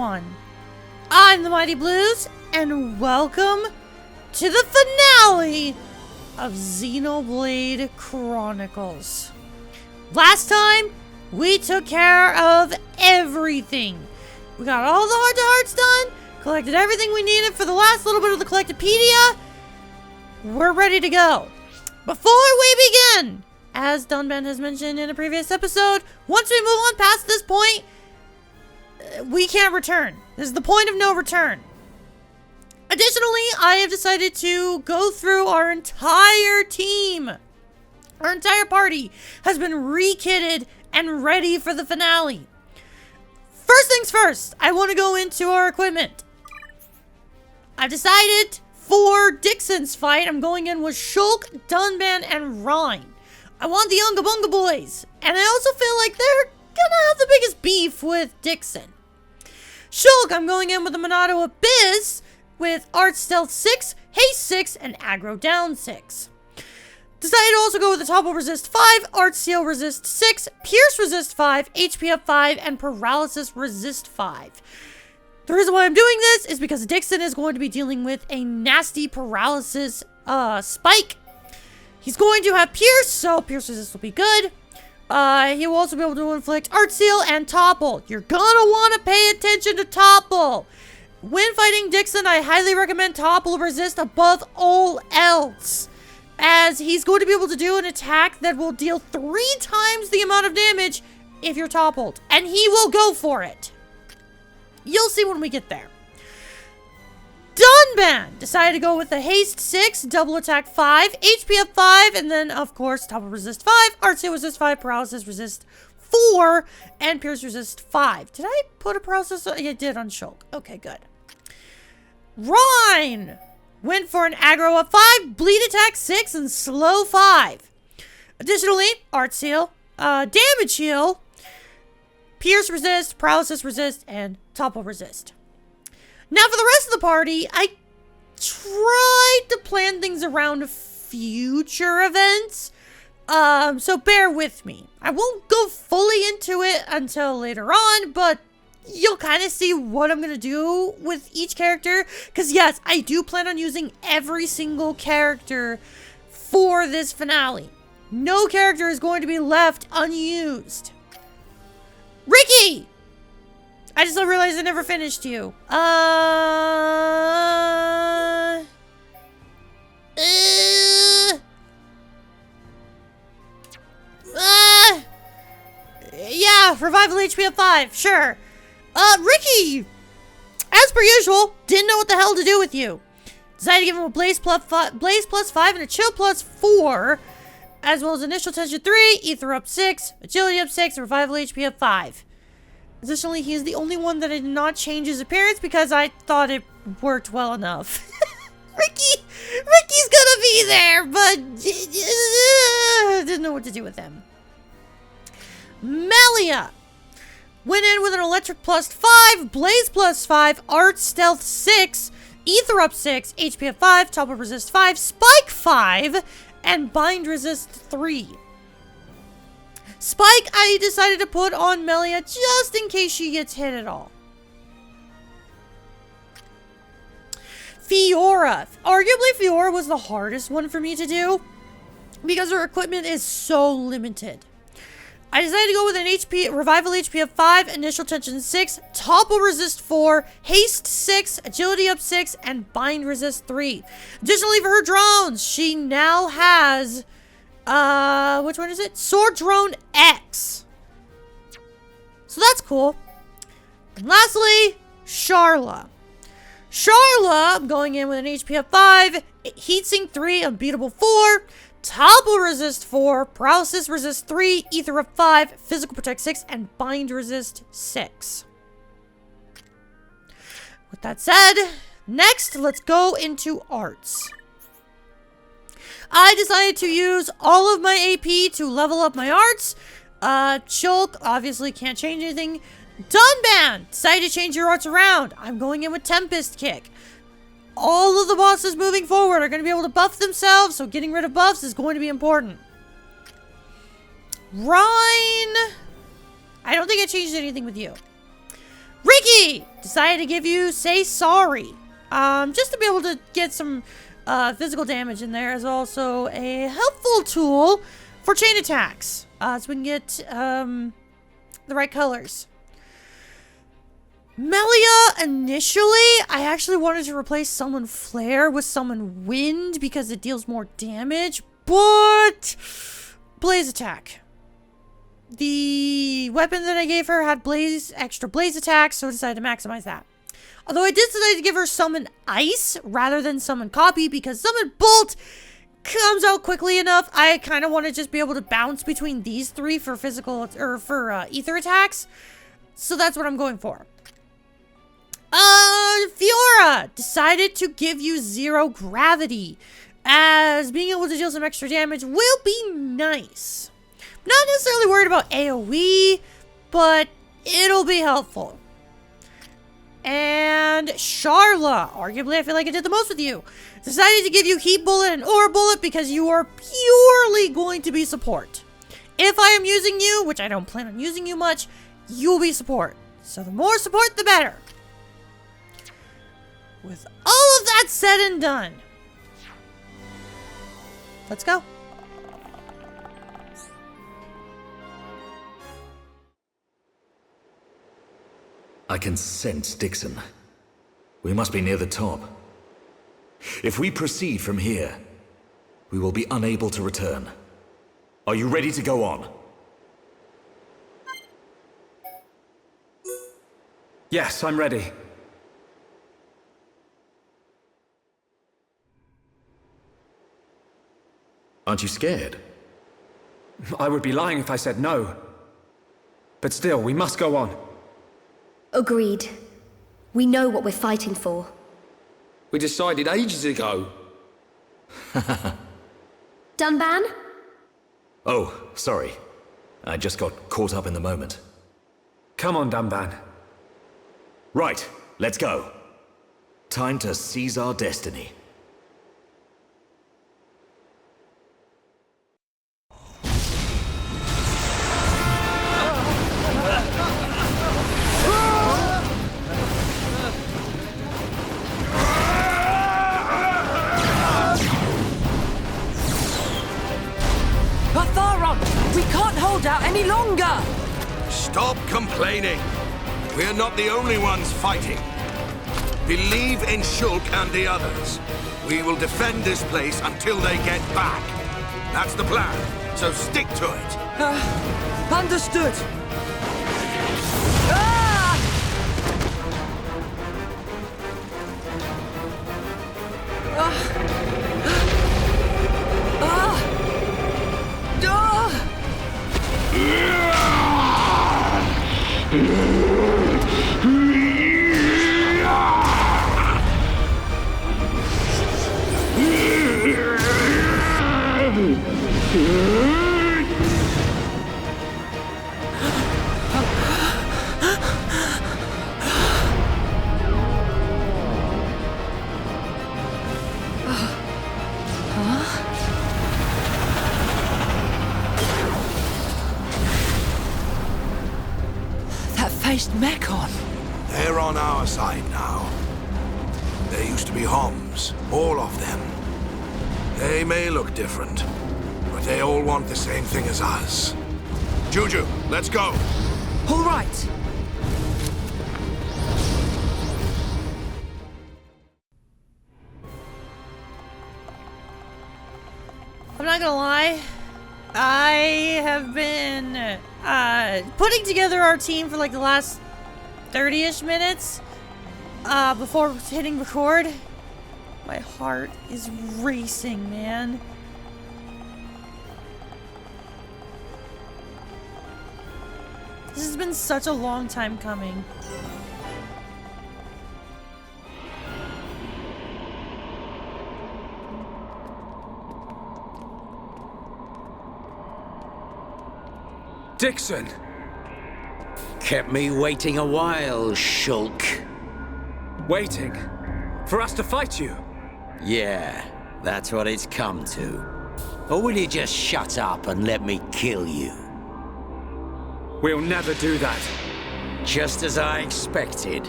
everyone! I'm the Mighty Blues, and welcome to the finale of Xenoblade Chronicles. Last time, we took care of everything. We got all the heart-to-hearts done, collected everything we needed for the last little bit of the Collectopedia. We're ready to go. Before we begin, as Dunban has mentioned in a previous episode, once we move on past this point, we can't return. This is the point of no return. Additionally, I have decided to go through our entire team. Our entire party has been re-kitted and ready for the finale. First things first, I want to go into our equipment. I've decided for Dickson's fight, I'm going in with Shulk, Dunban, and Rhine. I want the Unga Bunga boys, and I also feel like they're gonna have the biggest beef with Dickson. Shulk, I'm going in with the Monado Abyss with Art Stealth 6, Haste 6, and Aggro Down 6. Decided to also go with the Topple Resist 5, Art Seal Resist 6, Pierce Resist 5, HP up 5, and Paralysis Resist 5. The reason why I'm doing this is because Dickson is going to be dealing with a nasty paralysis spike. He's going to have Pierce, so Pierce Resist will be good. He will also be able to inflict Art Seal and Topple. You're gonna want to pay attention to Topple. When fighting Dickson, I highly recommend Topple Resist above all else, as he's going to be able to do an attack that will deal 3 times the amount of damage if you're toppled, and he will go for it. You'll see when we get there. Dunban decided to go with the Haste 6, Double Attack 5, HP up 5, and then, of course, Topple Resist 5, Art Seal Resist 5, Paralysis Resist 4, and Pierce Resist 5. Did I put a Paralysis? Yeah, I did on Shulk. Okay, good. Rhine went for an Aggro up 5, Bleed Attack 6, and Slow 5. Additionally, Art Seal, Damage Heal, Pierce Resist, Paralysis Resist, and Topple Resist. Now, for the rest of the party, I tried to plan things around future events, so bear with me. I won't go fully into it until later on, but you'll kind of see what I'm going to do with each character, because yes, I do plan on using every single character for this finale. No character is going to be left unused. Ricky! I just realized I never finished you. Yeah, revival HP of 5, sure. Ricky! As per usual, didn't know what the hell to do with you. Decided to give him a Blaze plus 5 and a Chill plus 4, as well as Initial Tension 3, Ether up 6, Agility up 6, and Revival HP up 5. Additionally, he is the only one that I did not change his appearance because I thought it worked well enough. Ricky's gonna be there, but didn't know what to do with him. Melia went in with an Electric plus 5, Blaze plus 5, Art Stealth 6, Ether up 6, HP up 5, Topple Resist 5, Spike 5, and Bind Resist 3. Spike, I decided to put on Melia just in case she gets hit at all. Fiora. Arguably, Fiora was the hardest one for me to do because her equipment is so limited. I decided to go with an Revival HP of 5, Initial Tension 6, Topple Resist 4, Haste 6, Agility up 6, and Bind Resist 3. Additionally, for her drones, she now has... which one is it? Sword Drone X. So that's cool. And lastly, Sharla. Sharla, I'm going in with an HP of 5, Heatsink 3, Unbeatable 4, Topple Resist 4, Paralysis Resist 3, Ether up 5, Physical Protect 6, and Bind Resist 6. With that said, next, let's go into arts. I decided to use all of my AP to level up my arts. Shulk obviously can't change anything. Dunban, decided to change your arts around. I'm going in with Tempest Kick. All of the bosses moving forward are going to be able to buff themselves, so getting rid of buffs is going to be important. Rhine, I don't think I changed anything with you. Ricky, we decided to give you Say Sorry. Just to be able to get some physical damage in there is also a helpful tool for chain attacks. So we can get the right colors. Melia, initially, I actually wanted to replace Summon Flare with Summon Wind because it deals more damage, but Blaze Attack. The weapon that I gave her had extra Blaze Attack, so I decided to maximize that. Although I did decide to give her Summon Ice rather than Summon Copy because Summon Bolt comes out quickly enough. I kind of want to just be able to bounce between these three for physical or for ether attacks. So that's what I'm going for. Fiora decided to give you 0 gravity, as being able to deal some extra damage will be nice. Not necessarily worried about AoE, but it'll be helpful. And Sharla, arguably I feel like I did the most with you, decided to give you Heat Bullet and Aura Bullet because you are purely going to be support. If I am using you, which I don't plan on using you much, you'll be support. So the more support, the better. With all of that said and done, let's go. I can sense Dickson. We must be near the top. If we proceed from here, we will be unable to return. Are you ready to go on? Yes, I'm ready. Aren't you scared? I would be lying if I said no. But still, we must go on. Agreed. We know what we're fighting for. We decided ages ago. Dunban? Oh, sorry. I just got caught up in the moment. Come on, Dunban. Right, let's go. Time to seize our destiny. We can't hold out any longer! Stop complaining. We're not the only ones fighting. Believe in Shulk and the others. We will defend this place until they get back. That's the plan, so stick to it. Understood. Ah! Mechon. They're on our side now. There used to be Homs, all of them. They may look different, but they all want the same thing as us. Juju, let's go. All right. I'm not gonna lie. I have been putting together our team for like the last 30-ish minutes before hitting record. My heart is racing, man. This has been such a long time coming. Dickson! Kept me waiting a while, Shulk. Waiting? For us to fight you? Yeah, that's what it's come to. Or will you just shut up and let me kill you? We'll never do that. Just as I expected.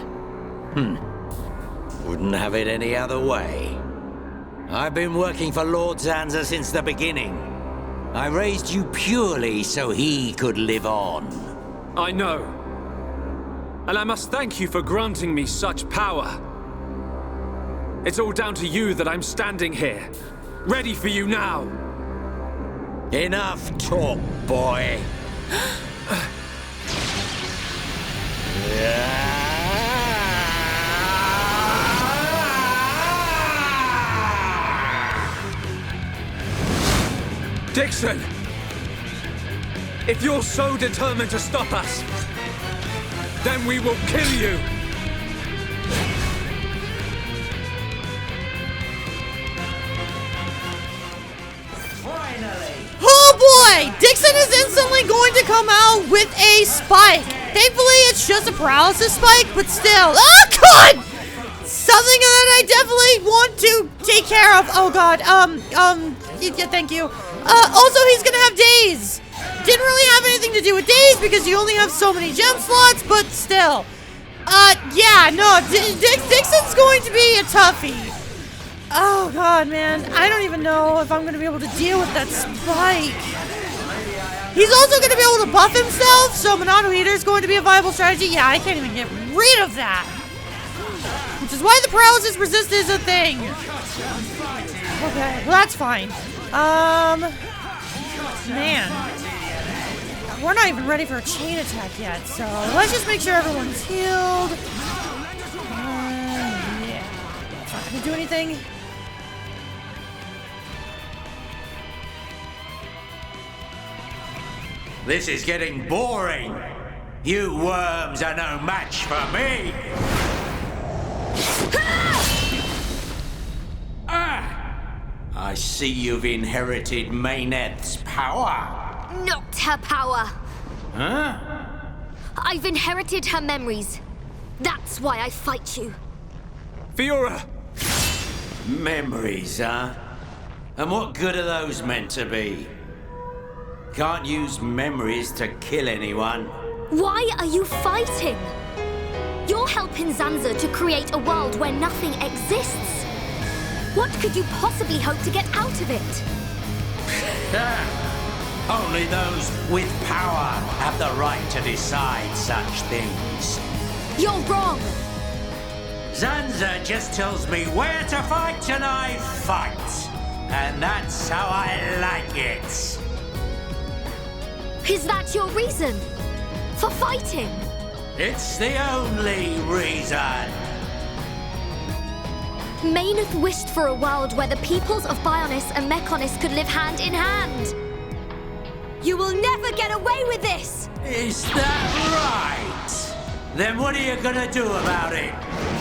Wouldn't have it any other way. I've been working for Lord Zanza since the beginning. I raised you purely so he could live on. I know. And I must thank you for granting me such power. It's all down to you that I'm standing here, ready for you now. Enough talk, boy. Dickson! If you're so determined to stop us, then we will kill you! Oh boy! Dickson is instantly going to come out with a spike. Thankfully, it's just a paralysis spike, but still. Oh god! Something that I definitely want to take care of. Oh god. Yeah, thank you. Also, he's gonna have days. Didn't really have anything to do with days because you only have so many gem slots, but still. Yeah, no, Dickson's going to be a toughie. Oh god, man. I don't even know if I'm gonna be able to deal with that spike. He's also gonna be able to buff himself, so Monado Eater is going to be a viable strategy. Yeah, I can't even get rid of that. Which is why the paralysis resist is a thing. Okay, well that's fine. Man. We're not even ready for a chain attack yet, so let's just make sure everyone's healed. Yeah. It's not gonna do anything. This is getting boring. You worms are no match for me. I see you've inherited Mayneth's power. Not her power. Huh? I've inherited her memories. That's why I fight you. Fiora! Memories, huh? And what good are those meant to be? Can't use memories to kill anyone. Why are you fighting? You're helping Zanza to create a world where nothing exists. What could you possibly hope to get out of it? Only those with power have the right to decide such things. You're wrong. Zanza just tells me where to fight and I fight. And that's how I like it. Is that your reason for fighting? It's the only reason. Mayneth wished for a world where the peoples of Bionis and Mechonis could live hand in hand. You will never get away with this! Is that right? Then what are you gonna do about it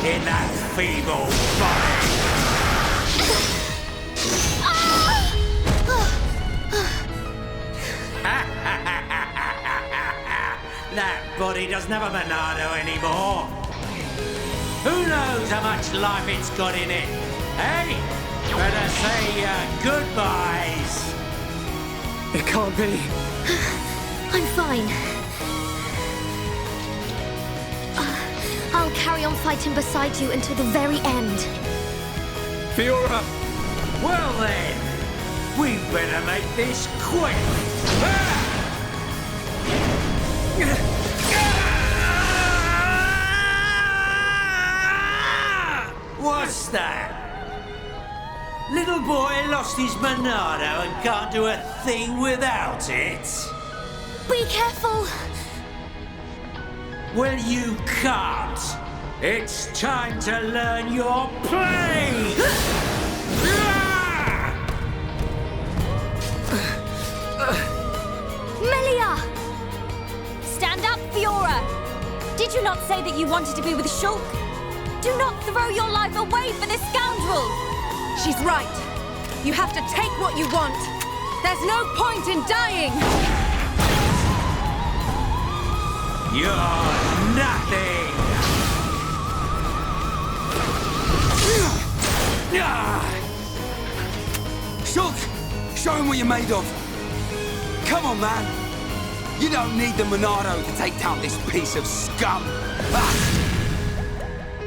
in that feeble body? That body doesn't have a Monado anymore. Who knows how much life it's got in it? Hey, better say goodbyes. It can't be. I'm fine. I'll carry on fighting beside you until the very end. Fiora! Well then, we better make this quick. What's that? Little boy lost his Monado and can't do a thing without it? Be careful! Well, you can't. It's time to learn your place! Melia! Stand up, Fiora! Did you not say that you wanted to be with Shulk? Do not throw your life away for this scoundrel! She's right. You have to take what you want. There's no point in dying. You're nothing! Shulk! Show him what you're made of! Come on, man! You don't need the Monado to take down this piece of scum.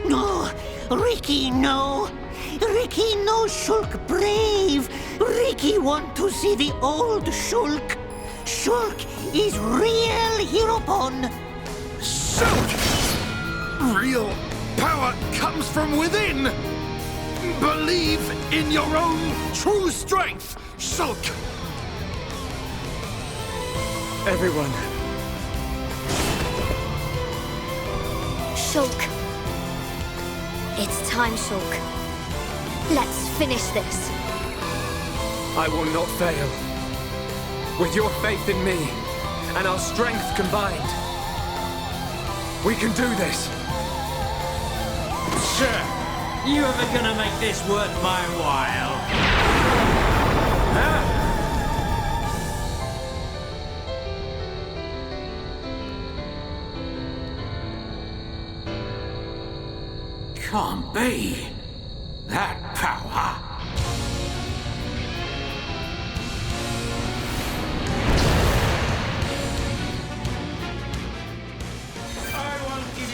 No, Ricky, no. Ricky, no Shulk brave. Ricky want to see the old Shulk. Shulk is real Heropon. Shulk! Real power comes from within! Believe in your own true strength, Shulk! Everyone. Shulk. It's time, Shulk. Let's finish this. I will not fail. With your faith in me and our strength combined, we can do this. Sir, you ever gonna make this worth my while? Huh? Can't be. That power.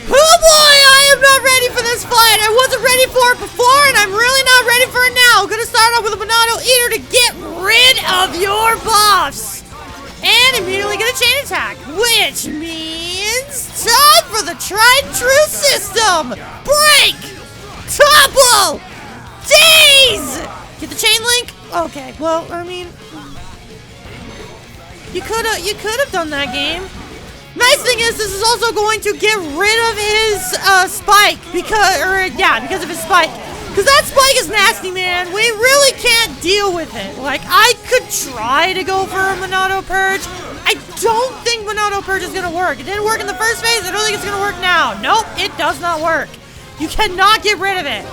Oh boy, I am not ready for this fight. I wasn't ready for it before, and I'm really not ready for it now. I'm gonna start off with a Monado Eater to get rid of your buffs. And immediately get a chain attack, which means time for the tried and true system. Break! Topple! Daze! Get the chain link? Okay, well, I mean, you could have done that game. Nice thing is, this is also going to get rid of his spike because of his spike. Because that spike is nasty, man. We really can't deal with it. Like, I could try to go for a Monado Purge. I don't think Monado Purge is going to work. It didn't work in the first phase. I don't think it's going to work now. Nope, it does not work. You cannot get rid of it.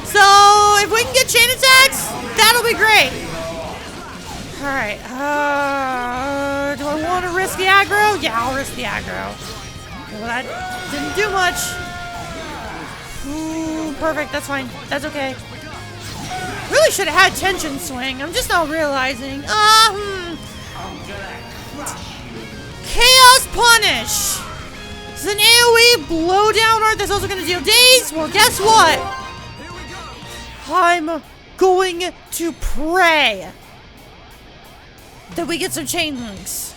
So, if we can get chain attacks, that'll be great. Alright, do I want to risk the aggro? Yeah, I'll risk the aggro. Okay, well, that didn't do much. Ooh, perfect, that's fine. That's okay. Really should have had tension swing. I'm just not realizing. Chaos Punish. It's an AoE blow down art that's also going to deal daze. Well, guess what? I'm going to pray that we get some chain links.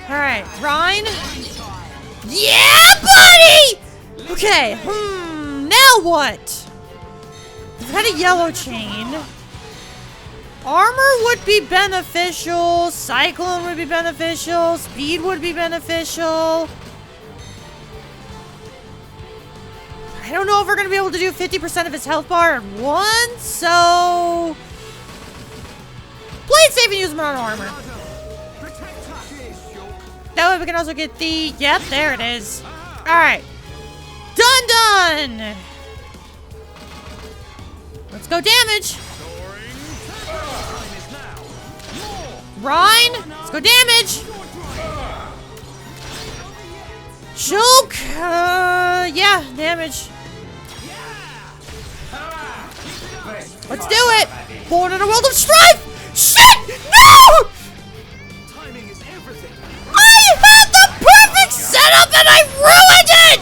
Alright, Rhine. Yeah, buddy! Okay, now what? We've got a yellow chain. Armor would be beneficial. Cyclone would be beneficial. Speed would be beneficial. I don't know if we're going to be able to do 50% of his health bar at once, so... Play it safe and use Monado armor. That way we can also get the... Yep, there it is. Alright. Done! Let's go damage. Rhine, let's go damage. Shulk, yeah, damage. Let's do it. Born in a world of strife. Shit, no! I had the perfect setup and I ruined it!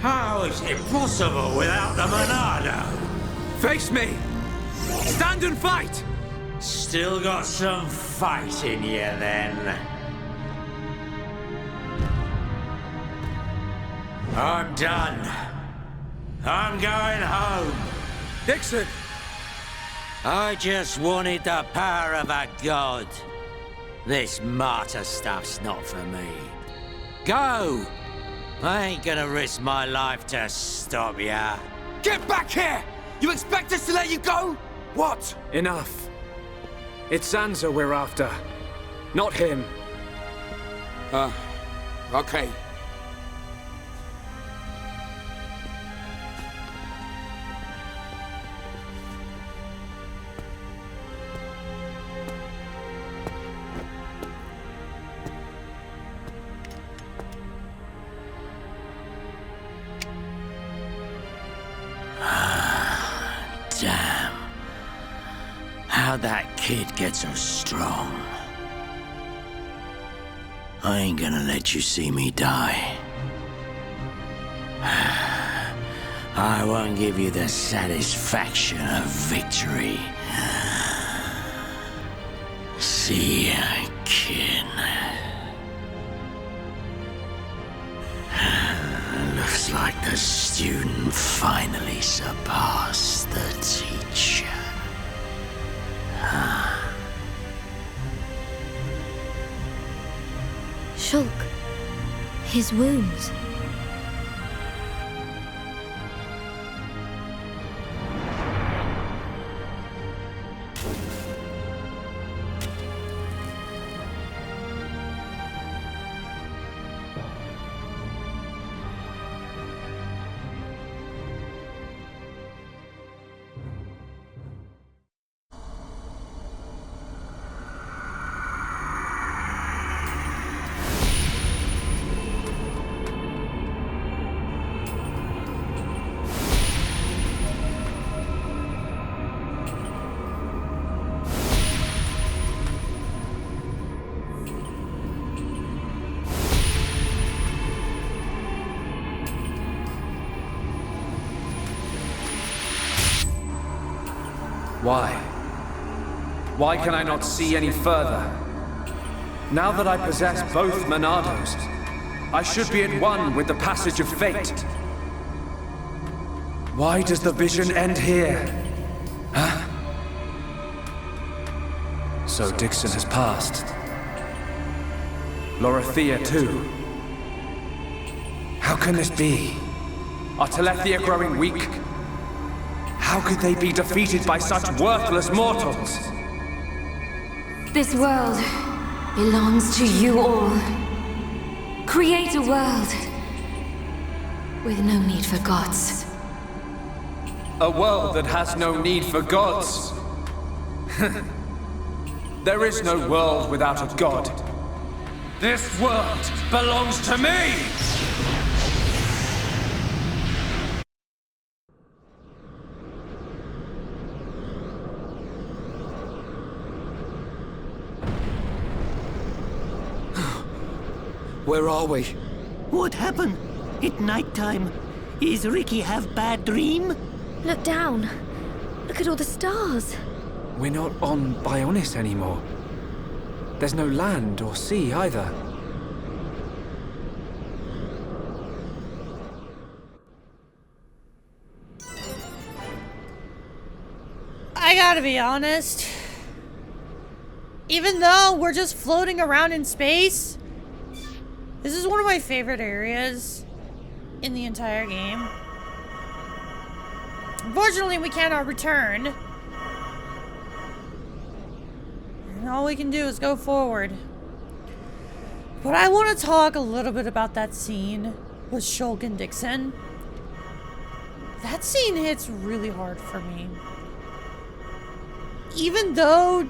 How is it possible without the Monado? Face me! Stand and fight! Still got some fight in you, then. I'm done. I'm going home. Dickson! I just wanted the power of a god. This martyr stuff's not for me. Go! I ain't gonna risk my life to stop ya. Get back here! You expect us to let you go? What? Enough. It's Zanza we're after, not him. Okay. Damn. How'd that kid get so strong? I ain't gonna let you see me die. I won't give you the satisfaction of victory. See ya, kin. Looks like the student finally surpassed the teacher. Shulk. His wounds. Why? Why can I not see any further? Now that I possess both Monados, I should be at one with the passage of fate. Why does the vision end here? Huh? So Dickson has passed. Telethia too. How can this be? Are Telethia growing weak? How could they be defeated by such worthless mortals? This world belongs to you all. Create a world with no need for gods. A world that has no need for gods. There is no world without a god. This world belongs to me! Where are we? What happened? It's nighttime. Is Ricky have bad dream? Look down. Look at all the stars. We're not on Bionis anymore. There's no land or sea either. I gotta be honest. Even though we're just floating around in space, this is one of my favorite areas in the entire game. Unfortunately, we cannot return. And all we can do is go forward. But I want to talk a little bit about that scene with Shulk and Dickson. That scene hits really hard for me. Even though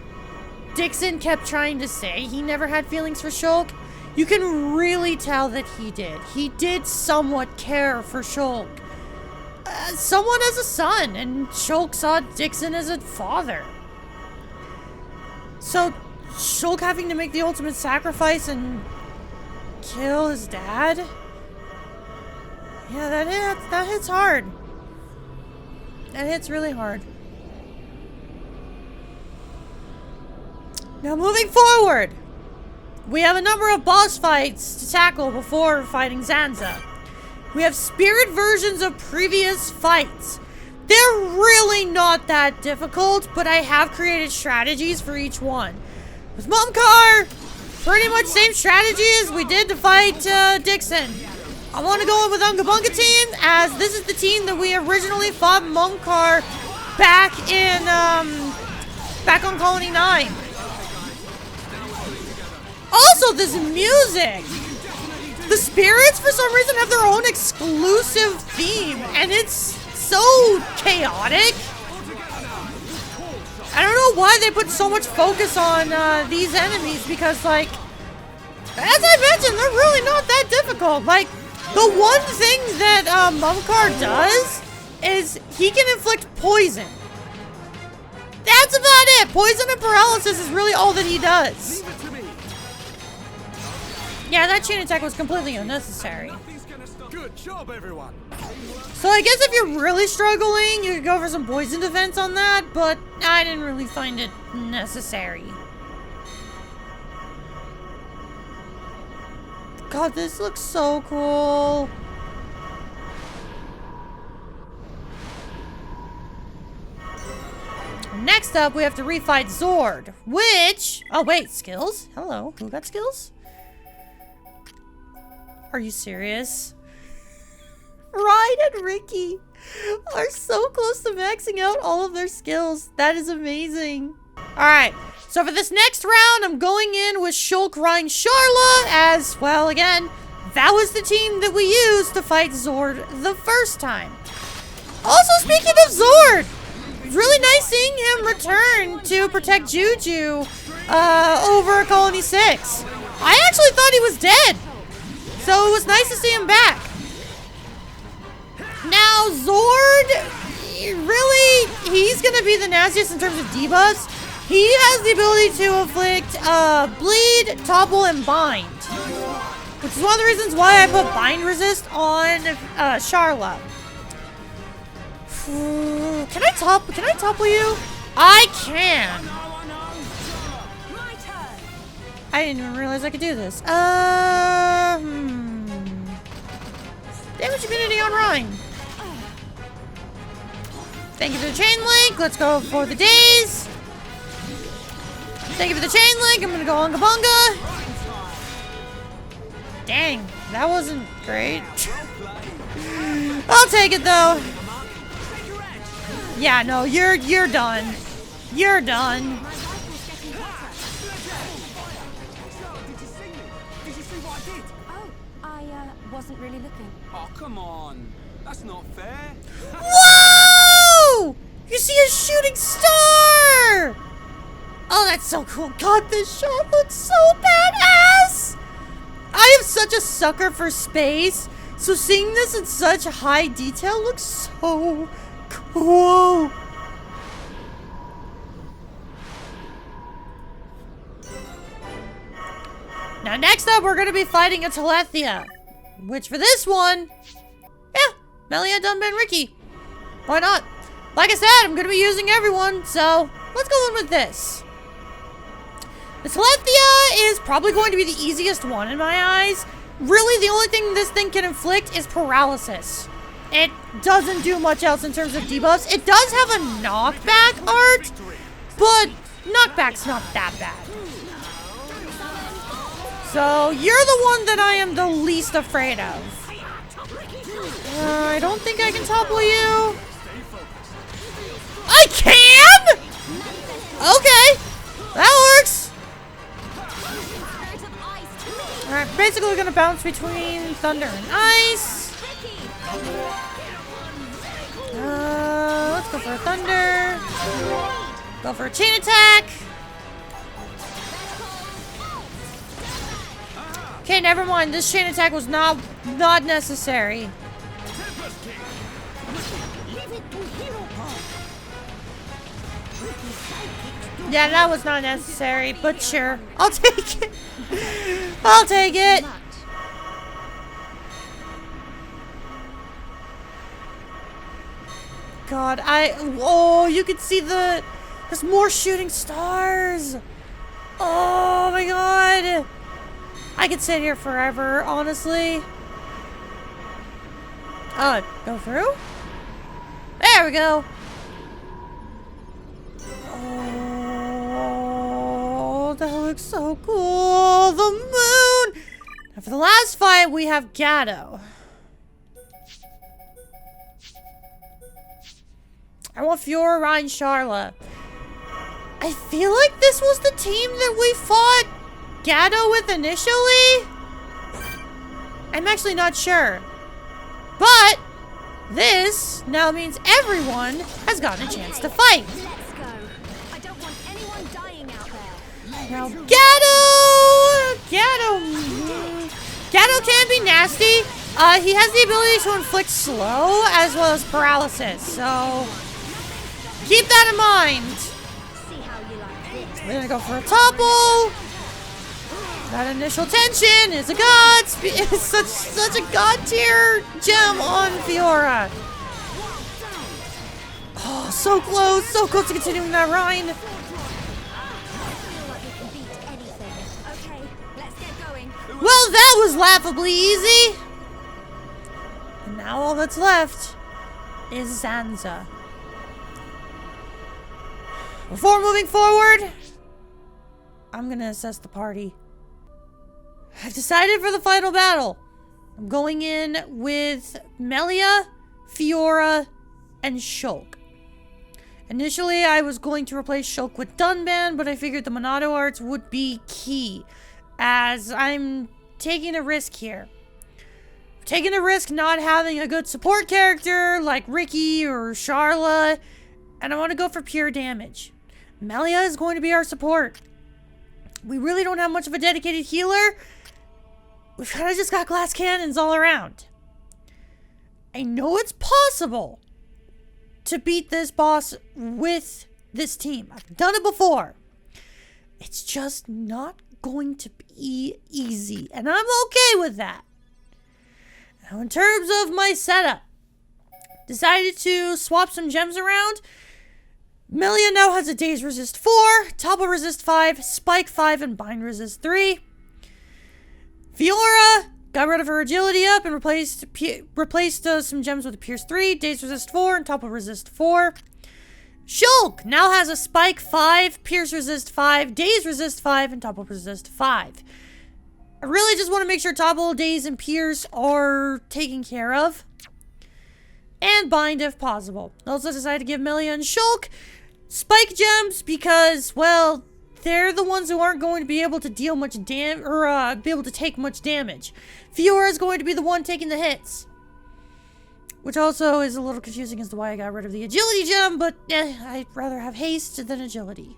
Dickson kept trying to say he never had feelings for Shulk, you can really tell that he did. He did somewhat care for Shulk. Someone as a son, and Shulk saw Dickson as a father. So, Shulk having to make the ultimate sacrifice and kill his dad? Yeah, that hits hard. That hits really hard. Now, moving forward, we have a number of boss fights to tackle before fighting Zanza. We have spirit versions of previous fights. They're really not that difficult, but I have created strategies for each one. With Mumkhar, pretty much same strategy as we did to fight Dickson. I want to go in with Ungabunga team, as this is the team that we originally fought Mumkhar back in, back on Colony 9. Also, this music! The spirits, for some reason, have their own exclusive theme, and it's so chaotic. I don't know why they put so much focus on these enemies, because, like, as I mentioned, they're really not that difficult. Like, the one thing that Mumkhar does is he can inflict poison. That's about it. Poison and paralysis is really all that he does. Yeah, that chain attack was completely unnecessary. Good job, everyone. So I guess if you're really struggling, you could go for some poison defense on that, but I didn't really find it necessary. God, this looks so cool. Next up, we have to refight Xord, which... Oh, wait, skills? Hello, who got skills? Are you serious? Ryan and Ricky are so close to maxing out all of their skills. That is amazing. Alright, so for this next round, I'm going in with Shulk, Ryan, Sharla, as, well, again, that was the team that we used to fight Xord the first time. Also, speaking of Xord, it's really nice seeing him return to protect Juju over Colony 6. I actually thought he was dead, so it was nice to see him back. Now, Xord, really, he's going to be the nastiest in terms of debuffs. He has the ability to inflict bleed, topple, and bind, which is one of the reasons why I put bind resist on Sharla. Can I topple you? I can. I didn't even realize I could do this. Damage immunity on Ryan. Thank you for the chain link. Let's go for the daze. Thank you for the chain link. I'm gonna go Unga Bunga. Dang, that wasn't great. I'll take it though. Yeah, no, you're done. You're done. Wasn't really looking. Oh, come on. That's not fair. Whoa! You see a shooting star! Oh, that's so cool. God, this shot looks so badass! I am such a sucker for space, so seeing this in such high detail looks so cool. Now, next up, we're going to be fighting a Telethia. Which for this one, yeah, Melia, Dunban, Ricky. Why not? Like I said, I'm going to be using everyone, so let's go in with this. The Telethia is probably going to be the easiest one in my eyes. Really, the only thing this thing can inflict is paralysis. It doesn't do much else in terms of debuffs. It does have a knockback art, but knockback's not that bad. So, you're the one that I am the least afraid of. I don't think I can topple you. I can?! Okay, that works. Alright, basically we're gonna bounce between thunder and ice. Let's go for a thunder. Go for a chain attack. Okay, never mind. This chain attack was not necessary. Yeah, that was not necessary, but sure. I'll take it. I'll take it. God, oh, you can see there's more shooting stars. Oh my God. I could sit here forever, honestly. Oh, go through? There we go. Oh, that looks so cool. The moon. Now for the last fight, we have Gadolt. I want Fiora, Ryan, Sharla. I feel like this was the team that we fought Gadolt with initially? I'm actually not sure. But this now means everyone has gotten a chance to fight. Let's go. I don't want anyone dying out there. Now Gadolt can be nasty. He has the ability to inflict slow as well as paralysis. So keep that in mind. gonna go for a topple. That initial tension is a god. It's such a god tier gem on Fiora. Oh, so close to continuing that rhyme. Well, that was laughably easy. And now all that's left is Zanza. Before moving forward, I'm gonna assess the party. I've decided for the final battle. I'm going in with Melia, Fiora, and Shulk. Initially, I was going to replace Shulk with Dunban, but I figured the Monado arts would be key, as I'm taking a risk here. I'm taking a risk not having a good support character like Ricky or Charla, and I want to go for pure damage. Melia is going to be our support. We really don't have much of a dedicated healer. We've kind of just got glass cannons all around. I know it's possible to beat this boss with this team. I've done it before. It's just not going to be easy, and I'm okay with that. Now, in terms of my setup, decided to swap some gems around. Melia now has a Daze Resist 4, Topple Resist 5, Spike 5, and Bind Resist 3. Fiora got rid of her agility up and replaced some gems with a Pierce 3, Daze Resist 4, and Topple Resist 4. Shulk now has a Spike 5, Pierce Resist 5, Daze Resist 5, and Topple Resist 5. I really just want to make sure Topple, Daze, and Pierce are taken care of. And Bind if possible. I also decided to give Melia and Shulk Spike gems because, well, they're the ones who aren't going to be able to deal much damage, or be able to take much damage. Fiora is going to be the one taking the hits. Which also is a little confusing as to why I got rid of the agility gem, but I'd rather have haste than agility.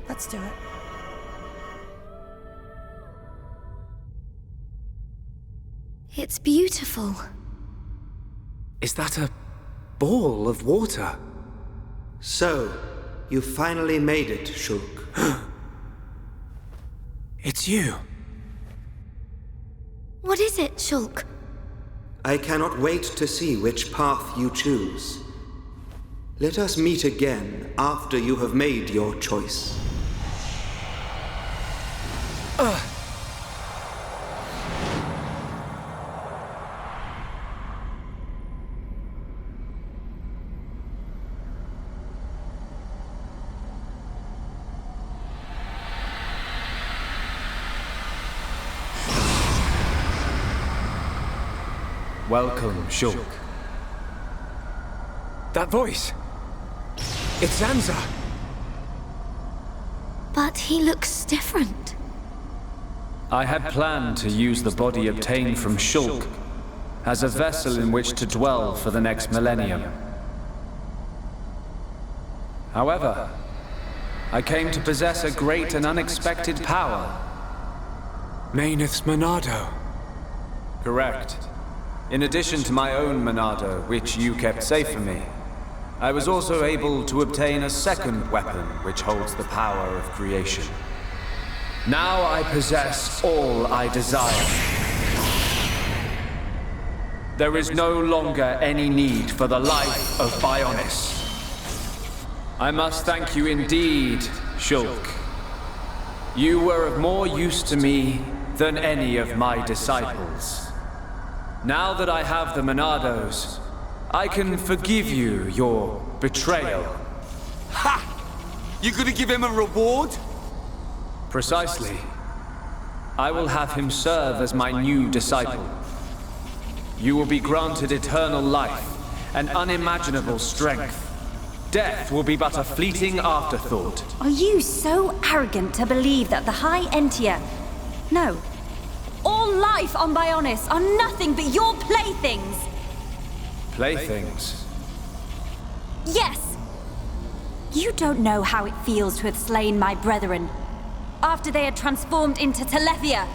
Let's do it. It's beautiful. Is that a ball of water? So, you finally made it, Shulk. It's you. What is it, Shulk? I cannot wait to see which path you choose. Let us meet again after you have made your choice. Welcome, Shulk. That voice! It's Zanza! But he looks different. I had planned to use the body obtained from Shulk as a vessel in which to dwell for the next millennium. However, I came to possess a great and unexpected power. Maineth's Monado. Correct. In addition to my own Monado, which you kept safe for me, I was also able to obtain a second weapon which holds the power of creation. Now I possess all I desire. There is no longer any need for the life of Bionis. I must thank you indeed, Shulk. You were of more use to me than any of my disciples. Now that I have the Monados, I can forgive you your betrayal. Ha! You gonna give him a reward? Precisely. I will have him serve as my new disciple. You will be granted eternal life and unimaginable strength. Death will be but a fleeting afterthought. Are you so arrogant to believe that the High Entia... No. All life on Bionis are nothing but your playthings! Playthings? Yes! You don't know how it feels to have slain my brethren, after they had transformed into Telethia.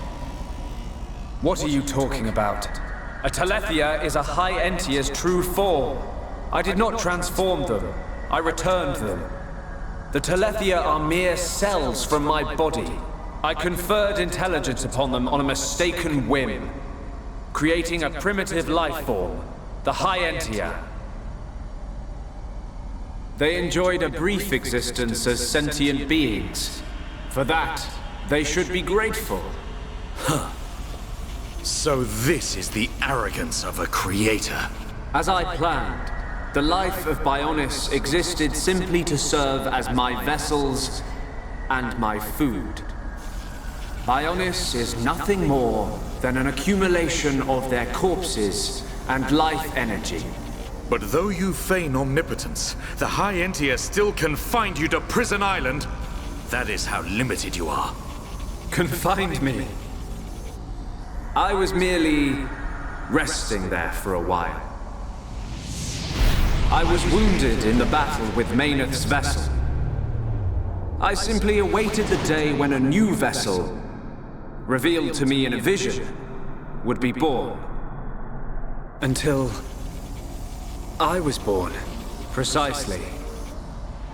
What are you talking about? A Telethia is a High Entia's true form. I did not transform them. I returned them. The Telethia are mere cells from my body. I conferred intelligence upon them on a mistaken whim, creating a primitive life form, the Hyentia. They enjoyed a brief existence as sentient beings. For that, they should be grateful. Huh. So this is the arrogance of a creator. As I planned, the life of Bionis existed simply to serve as my vessels and my food. Bionis is nothing more than an accumulation of their corpses and life energy. But though you feign omnipotence, the Hyentia still confined you to Prison Island. That is how limited you are. Confined me? I was merely resting there for a while. I was wounded in the battle with Mayneth's vessel. I simply awaited the day when a new vessel, revealed to me in a vision, would be born. Until I was born. Precisely.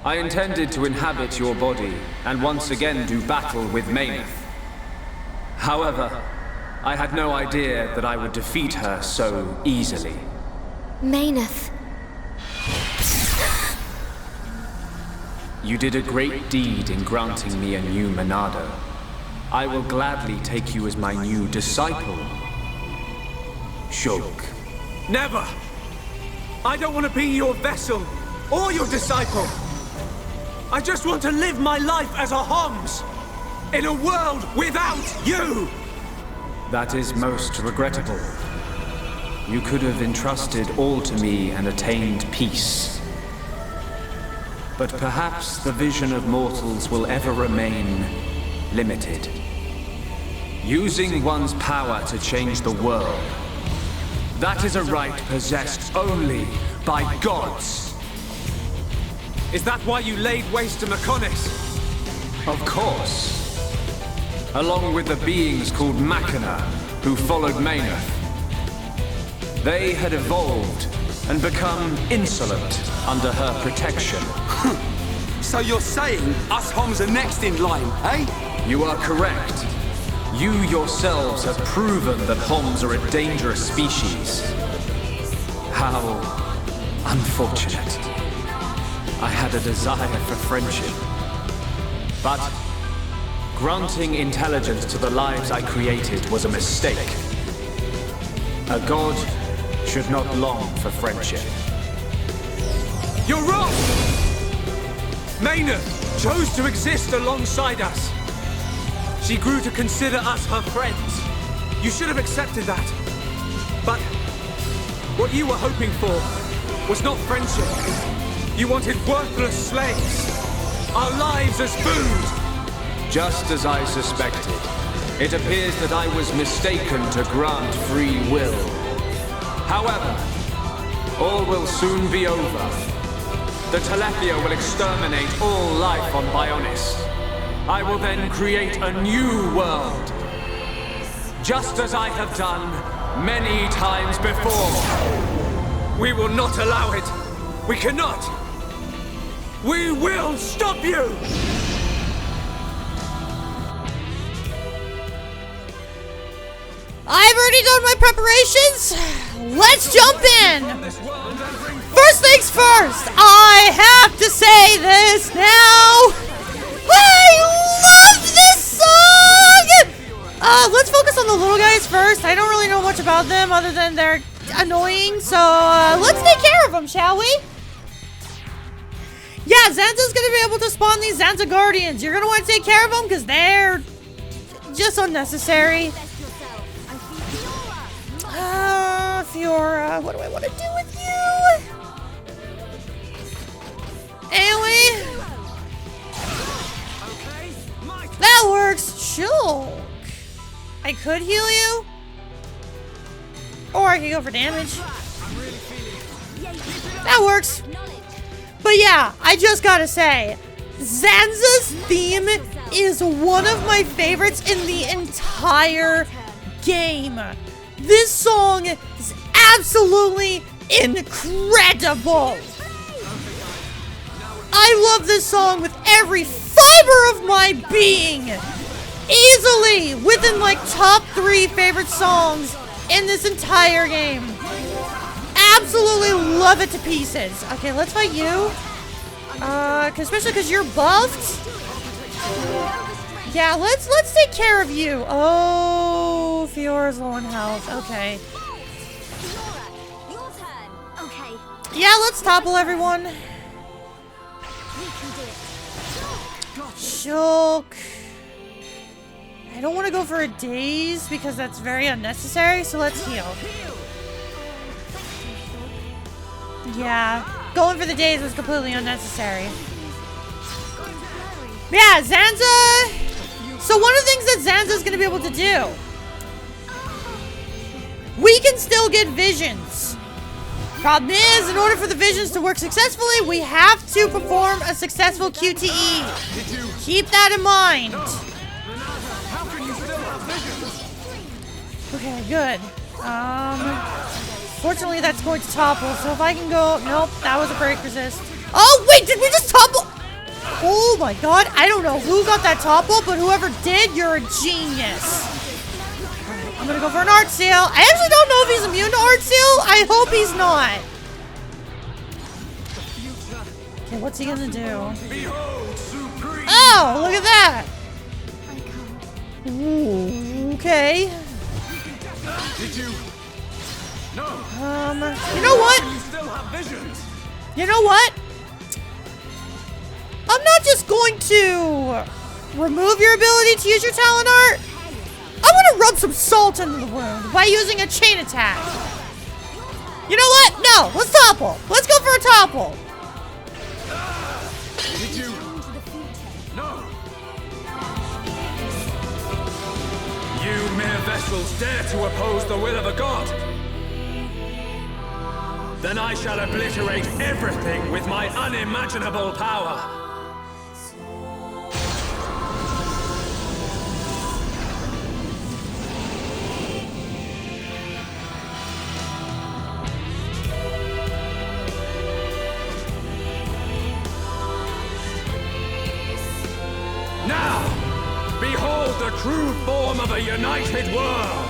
I intended to inhabit your body and once again do battle with Mayneth. However, I had no idea that I would defeat her so easily. Mayneth. You did a great deed in granting me a new Monado. I will gladly take you as my new disciple, Shulk. Never! I don't want to be your vessel, or your disciple. I just want to live my life as a Homs, in a world without you! That is most regrettable. You could have entrusted all to me and attained peace. But perhaps the vision of mortals will ever remain limited. Using one's power to change the world. That is a right possessed only by gods. Is that why you laid waste to Mechonis? Of course. Along with the beings called Machina, who followed Mayneth. They had evolved and become insolent under her protection. So you're saying us Homs are next in line, eh? You are correct. You yourselves have proven that Homs are a dangerous species. How unfortunate. I had a desire for friendship. But granting intelligence to the lives I created was a mistake. A god should not long for friendship. You're wrong! Mayneth chose to exist alongside us. She grew to consider us her friends. You should have accepted that. But what you were hoping for was not friendship. You wanted worthless slaves. Our lives as food. Just as I suspected, it appears that I was mistaken to grant free will. However, all will soon be over. The Telethia will exterminate all life on Bionis. I will then create a new world. Just as I have done many times before. We will not allow it. We cannot. We will stop you! I've already done my preparations. Let's jump in. First things first, I have to say this now. I love this song! Let's focus on the little guys first. I don't really know much about them other than they're annoying, so let's take care of them, shall we? Yeah, Zanza's gonna be able to spawn these Zanza Guardians. You're gonna want to take care of them because they're just unnecessary. Fiora, what do I want to do with you? AoE. That works. Shulk. I could heal you. Or I could go for damage. That works. But yeah, I just gotta say, Zanza's theme is one of my favorites in the entire game. This song is absolutely incredible. I love this song with every fiber of my being. Easily within like top 3 favorite songs in this entire game. Absolutely love it to pieces. Okay, let's fight you. Especially because you're buffed. Yeah, let's take care of you. Oh, Fiora's low on health. Okay. Yeah, let's topple everyone. Shulk. I don't want to go for a daze because that's very unnecessary, so let's heal. Yeah, going for the daze was completely unnecessary. Yeah, Zanza. So one of the things that Zanza's going to be able to do, we can still get visions. Problem is, in order for the visions to work successfully, we have to perform a successful QTE. Keep that in mind. Okay, good. Fortunately, that's going to topple, so if I can go... Nope, that was a break resist. Oh, wait, did we just topple? Oh my god, I don't know who got that topple, but whoever did, you're a genius. Alright, I'm gonna go for an art seal. I actually don't know if he's immune to art seal. I hope he's not. Okay, what's he gonna do? Oh, look at that. Ooh, okay. Did you? No. You know what? You know what? I'm not just going to remove your ability to use your talent art. I'm going to rub some salt into the wound by using a chain attack. You know what? No, let's topple. Let's go for a topple. Did you? No. You mere vessels dare to oppose the will of a god? Then I shall obliterate everything with my unimaginable power. Now, behold the true form of a united world!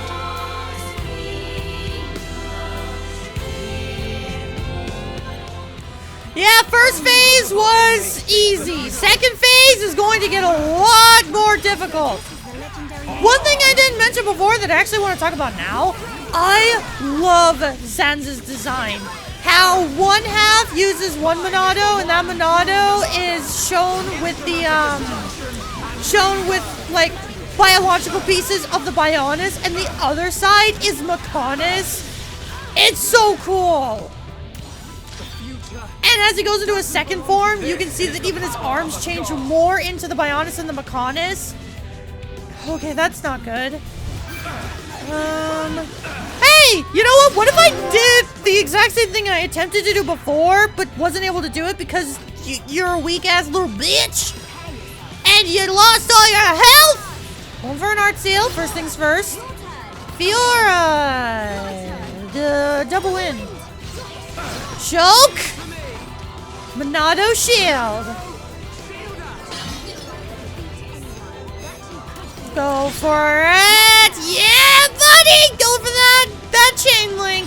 Yeah, first phase was easy. Second phase is going to get a lot more difficult. One thing I didn't mention before that I actually want to talk about now, I love Zanza's design. How one half uses one Monado, and that Monado is shown with the, like, biological pieces of the Bionis, and the other side is Mechonis. It's so cool. And as he goes into a second form, you can see that even his arms change more into the Bionis and the Mechonis. Okay, that's not good. Hey, you know what? What if I did the exact same thing I attempted to do before, but wasn't able to do it because you're a weak-ass little bitch? And you lost all your health? Going for an art seal, first things first. Fiora! Double in. Shulk! Monado shield. Go for it! Yeah, buddy! Go for that chain link.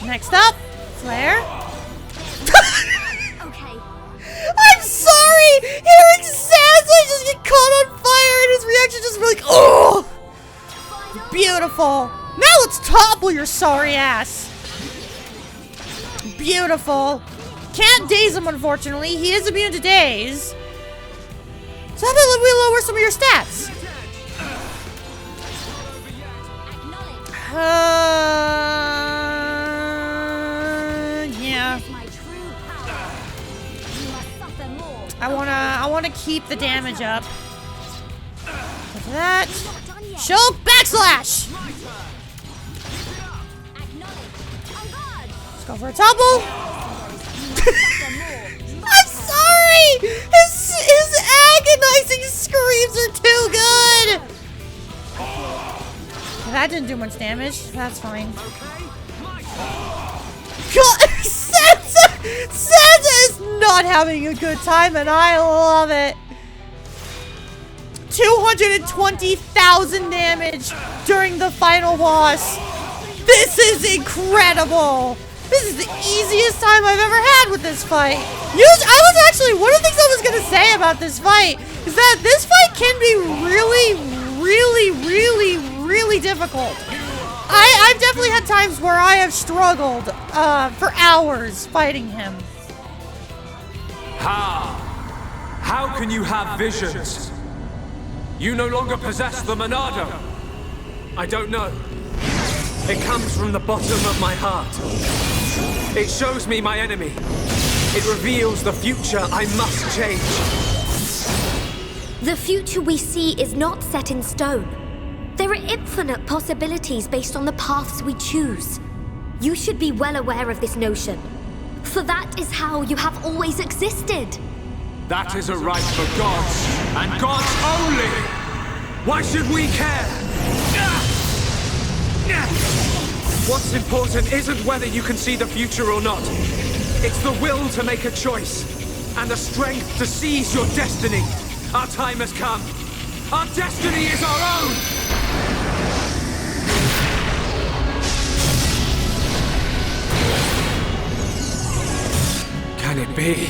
Next up, flare. Okay. I'm sorry! Hearing Zanza just get caught on fire and his reaction just be like, oh! Beautiful. Now let's topple your sorry ass. Beautiful. Can't daze him, unfortunately. He is immune to daze. So how about we lower some of your stats? Yeah. I wanna keep the damage up. Look at that. Shulk backslash! Let's go for a topple. I'm sorry! His agonizing screams are too good! That didn't do much damage. That's fine. God! Zanza is not having a good time, and I love it. 220,000 damage during the final boss. This is incredible. This is the easiest time I've ever had with this fight. I was actually, one of the things I was going to say about this fight is that this fight can be really difficult. I've definitely had times where I have struggled for hours fighting him. How can you have visions? You no longer possess the Monado. I don't know. It comes from the bottom of my heart. It shows me my enemy. It reveals the future I must change. The future we see is not set in stone. There are infinite possibilities based on the paths we choose. You should be well aware of this notion, for that is how you have always existed. That is a right for gods, and gods only! Why should we care? What's important isn't whether you can see the future or not. It's the will to make a choice, and the strength to seize your destiny. Our time has come. Our destiny is our own! Can it be?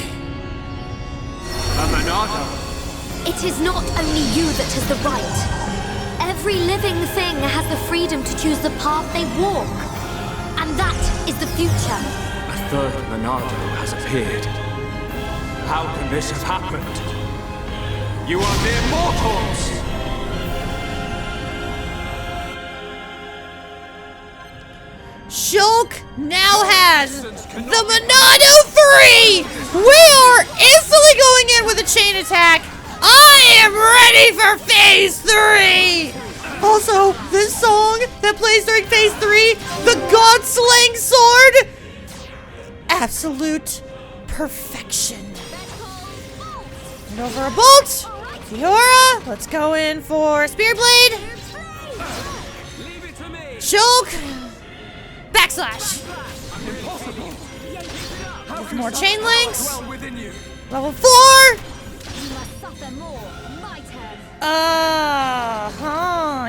A Monado? It is not only you that has the right. Every living thing has the freedom to choose the path they walk. And that is the future. A third Monado has appeared. How can this have happened? You are mere mortals! Shulk now has the Monado 3! We are instantly going in with a chain attack. I am ready for Phase 3! Also, this song that plays during Phase 3, the God-slaying sword, absolute perfection. And over a bolt, Fiora, let's go in for Spear Blade. Shulk, backslash. Some more chain links. Level 4.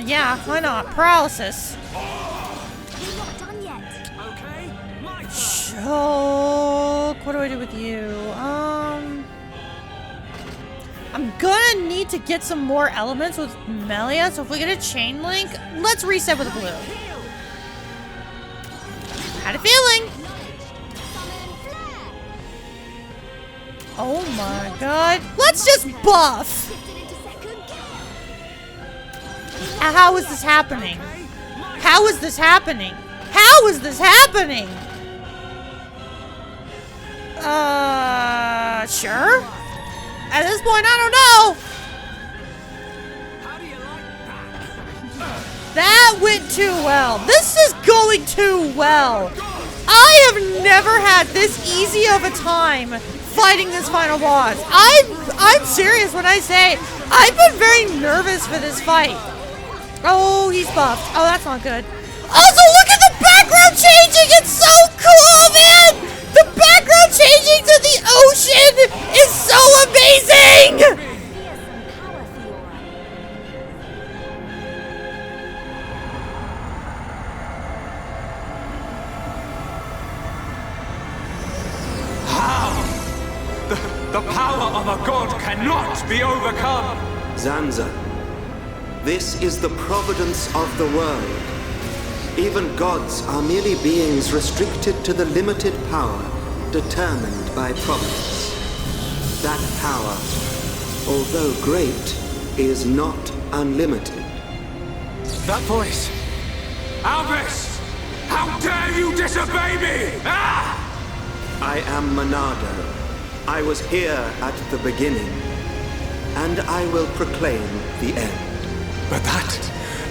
Yeah, why not? Paralysis. Shulk, what do I do with you? I'm gonna need to get some more elements with Melia, so if we get a chain link, let's reset with a blue. Had a feeling. Oh my god. Let's just buff. How is this happening? How is this happening? How is this happening? Sure. At this point, I don't know. That went too well. This is going too well. I have never had this easy of a time fighting this final boss. I'm serious when I say I've been very nervous for this fight. Oh, he's buffed. Oh, that's not good. Also, look at the background changing. It's so cool, man. The background changing to the ocean is so amazing. The power of a god cannot be overcome! Zanza, this is the providence of the world. Even gods are merely beings restricted to the limited power determined by providence. That power, although great, is not unlimited. That voice! Albus! How dare you disobey me! Ah! I am Monado. I was here at the beginning, and I will proclaim the end. But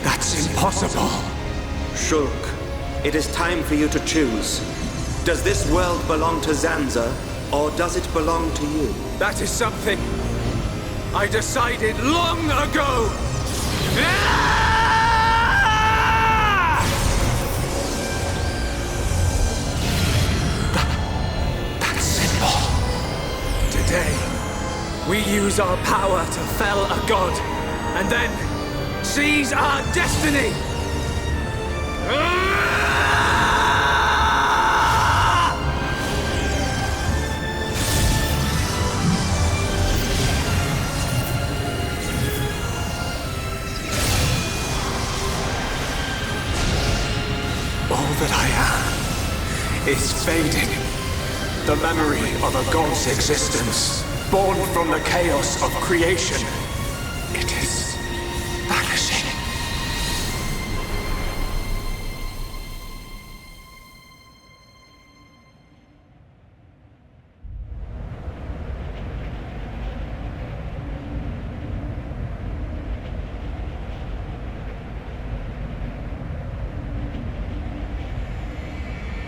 that's impossible. Shulk, it is time for you to choose. Does this world belong to Zanza, or does it belong to you? That is something I decided long ago! That's it. use our power to fell a god, and then seize our destiny! All that I am is fading. The memory of a god's existence, born from the chaos of creation. It is vanishing.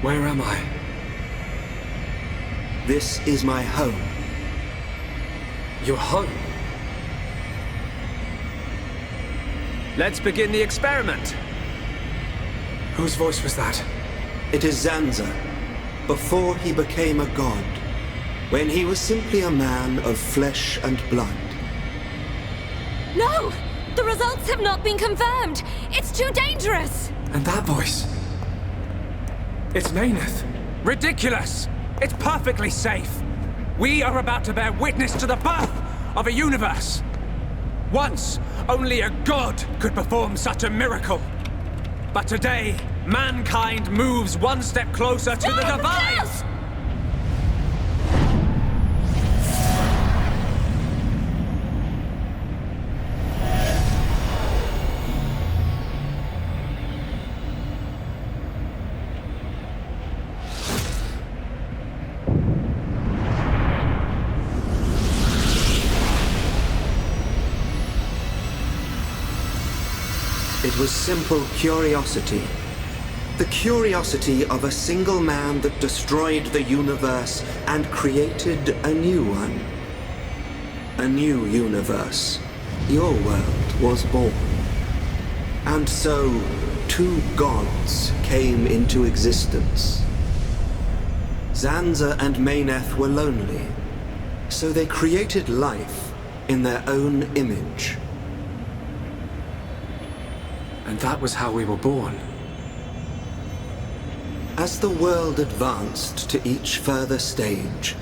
Where am I? This is my home. Your home? Let's begin the experiment. Whose voice was that? It is Zanza, before he became a god, when he was simply a man of flesh and blood. No! The results have not been confirmed! It's too dangerous! And that voice? It's Mayneth. Ridiculous! It's perfectly safe. We are about to bear witness to the birth of a universe. Once, only a god could perform such a miracle. But today, mankind moves one step closer to the divine! Yes! It was simple curiosity. The curiosity of a single man that destroyed the universe and created a new one. A new universe. Your world was born. And so, two gods came into existence. Zanza and Mayneth were lonely, so they created life in their own image. And that was how we were born. As the world advanced to each further stage,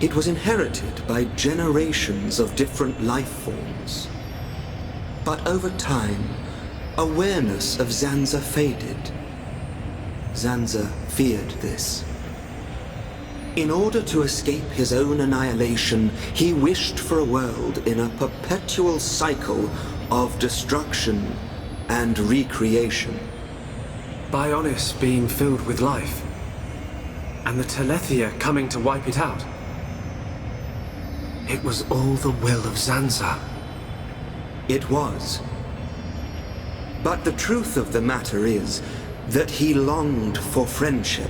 it was inherited by generations of different life forms. But over time, awareness of Zanza faded. Zanza feared this. In order to escape his own annihilation, he wished for a world in a perpetual cycle of destruction and recreation. Bionis being filled with life, and the Telethia coming to wipe it out. It was all the will of Zanza. It was. But the truth of the matter is that he longed for friendship.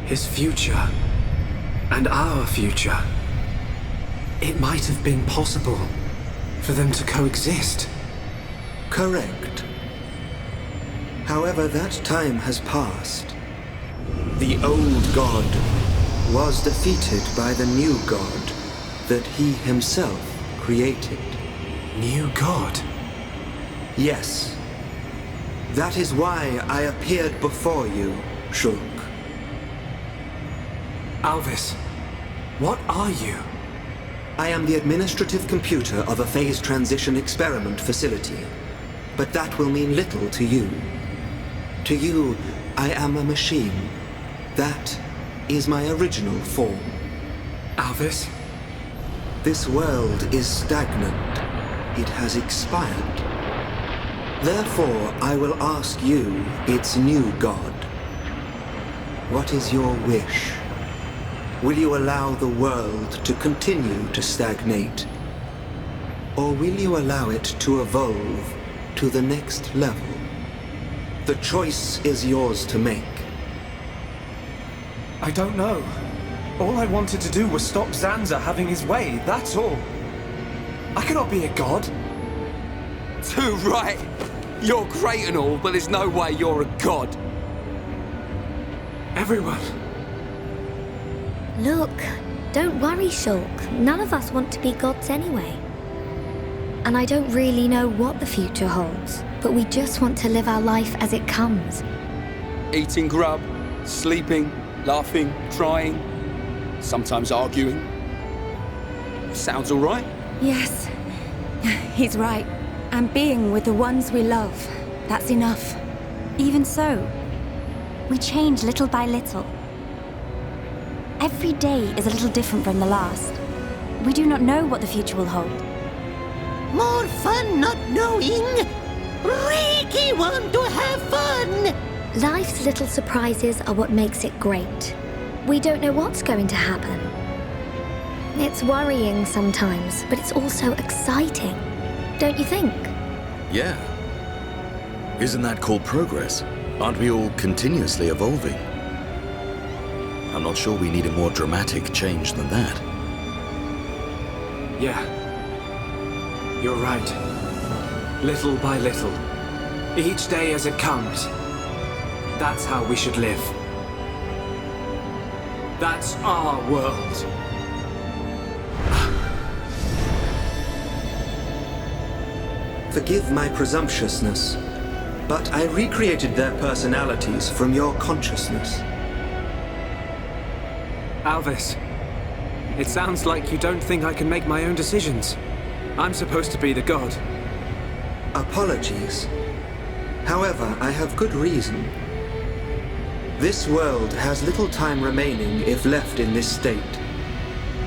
His future, and our future. It might have been possible for them to coexist. Correct. However, that time has passed. The old god was defeated by the new god that he himself created. New god? Yes. That is why I appeared before you, Shulk. Alvis, what are you? I am the administrative computer of a phase transition experiment facility. But that will mean little to you. To you, I am a machine. That is my original form. Alvis? This world is stagnant. It has expired. Therefore, I will ask you, its new god. What is your wish? Will you allow the world to continue to stagnate? Or will you allow it to evolve to the next level? The choice is yours to make. I don't know. All I wanted to do was stop Zanza having his way, that's all. I cannot be a god. Too right. You're great and all, but there's no way you're a god. Everyone. Look, don't worry, Shulk. None of us want to be gods anyway. And I don't really know what the future holds, but we just want to live our life as it comes. Eating grub, sleeping, laughing, crying, sometimes arguing. Sounds all right? Yes, he's right. And being with the ones we love, that's enough. Even so, we change little by little. Every day is a little different from the last. We do not know what the future will hold. More fun not knowing. Ricky want to have fun. Life's little surprises are what makes it great. We don't know what's going to happen. It's worrying sometimes, but it's also exciting. Don't you think? Yeah. Isn't that called progress? Aren't we all continuously evolving? I'm not sure we need a more dramatic change than that. Yeah. You're right. Little by little. Each day as it comes. That's how we should live. That's our world. Forgive my presumptuousness, but I recreated their personalities from your consciousness. Alvis, it sounds like you don't think I can make my own decisions. I'm supposed to be the god. Apologies. However, I have good reason. This world has little time remaining if left in this state.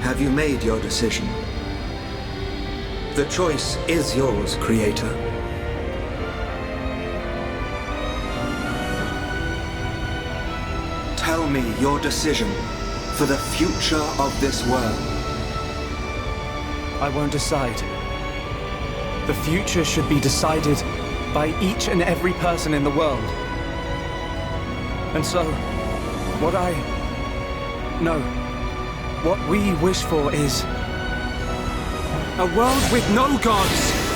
Have you made your decision? The choice is yours, Creator. Tell me your decision for the future of this world. I won't decide. The future should be decided by each and every person in the world. And so, what we wish for is a world with no gods!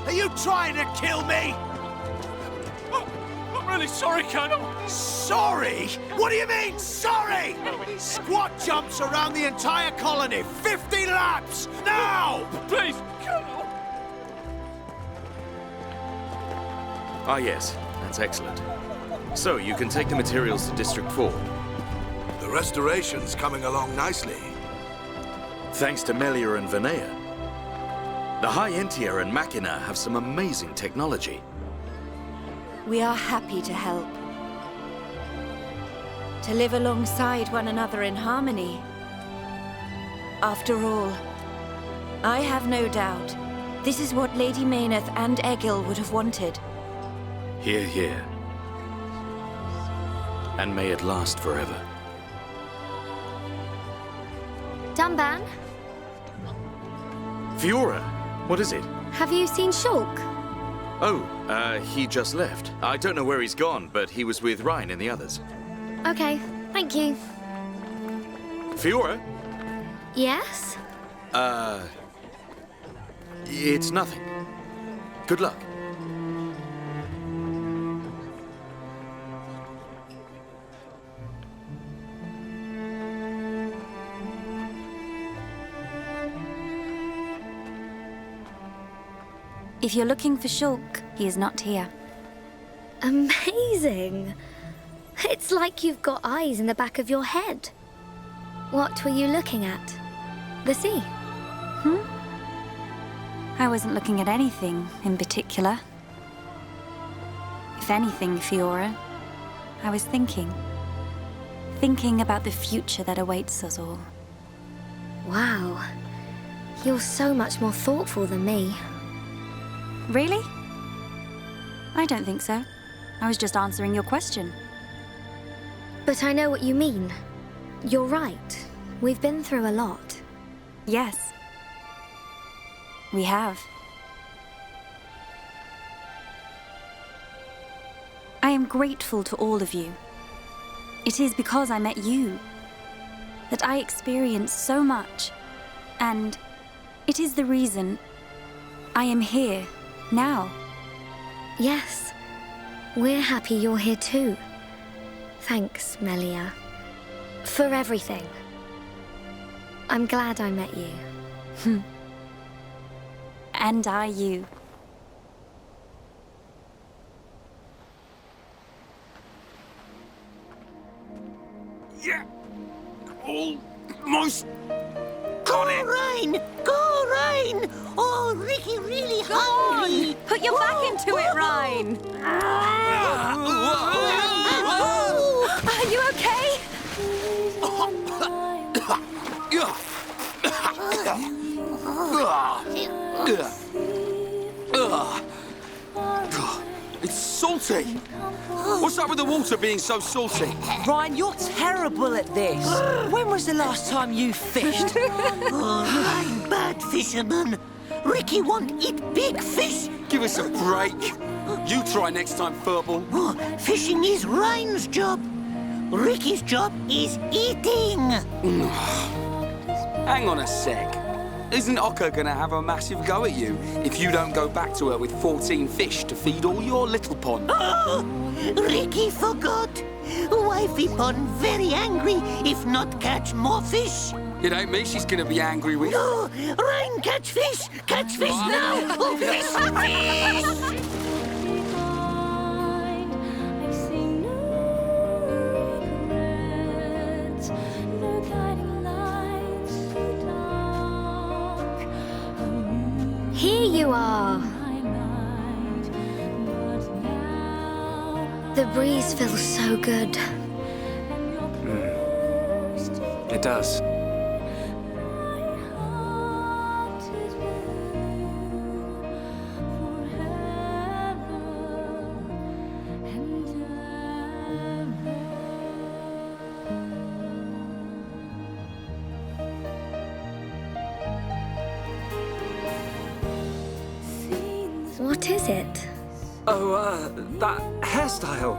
Are you trying to kill me? I'm really sorry, Colonel. Sorry? What do you mean, sorry? Squat jumps around the entire colony, 50 laps, now! Please, Colonel. Ah, yes. That's excellent. So, you can take the materials to District 4. The restoration's coming along nicely. Thanks to Melia and Vinea. The High Entia and Machina have some amazing technology. We are happy to help. To live alongside one another in harmony. After all, I have no doubt this is what Lady Mayneth and Egil would have wanted. Hear, hear. And may it last forever. Dunban, Fiora, what is it? have you seen Shulk? Oh, he just left. I don't know where he's gone, but he was with Ryan and the others. Okay, thank you. Fiora? Yes? It's nothing. Good luck. If you're looking for Shulk, he is not here. Amazing! It's like you've got eyes in the back of your head. What were you looking at? The sea? I wasn't looking at anything in particular. If anything, Fiora, I was thinking. Thinking about the future that awaits us all. Wow. You're so much more thoughtful than me. Really? I don't think so. I was just answering your question. But I know what you mean. You're right. We've been through a lot. Yes. We have. I am grateful to all of you. It is because I met you that I experienced so much, and it is the reason I am here now. Yes. We're happy you're here too. Thanks, Melia. For everything. I'm glad I met you. And I you. Yeah. Almost got it. Ryan! Go, Ryan! Oh, Ricky really hungry. Put your back into it, Ryan. Are you okay? It's salty. What's up with the water being so salty? Ryan, you're terrible at this. When was the last time you fished? Oh, Ryan, bad fisherman. Ricky won't eat big fish. Give us a break. You try next time, Furball. Oh, fishing is Ryan's job. Ricky's job is eating. Hang on a sec. Isn't Okka gonna have a massive go at you if you don't go back to her with 14 fish to feed all your little pond? Oh, Ricky forgot. Wifey pond very angry if not catch more fish. It ain't me she's gonna be angry with. No, Ryan, catch fish! Catch fish now! Oh, fish! Fish! Here you are. The breeze feels so good. It does. What is it? Oh, that hairstyle.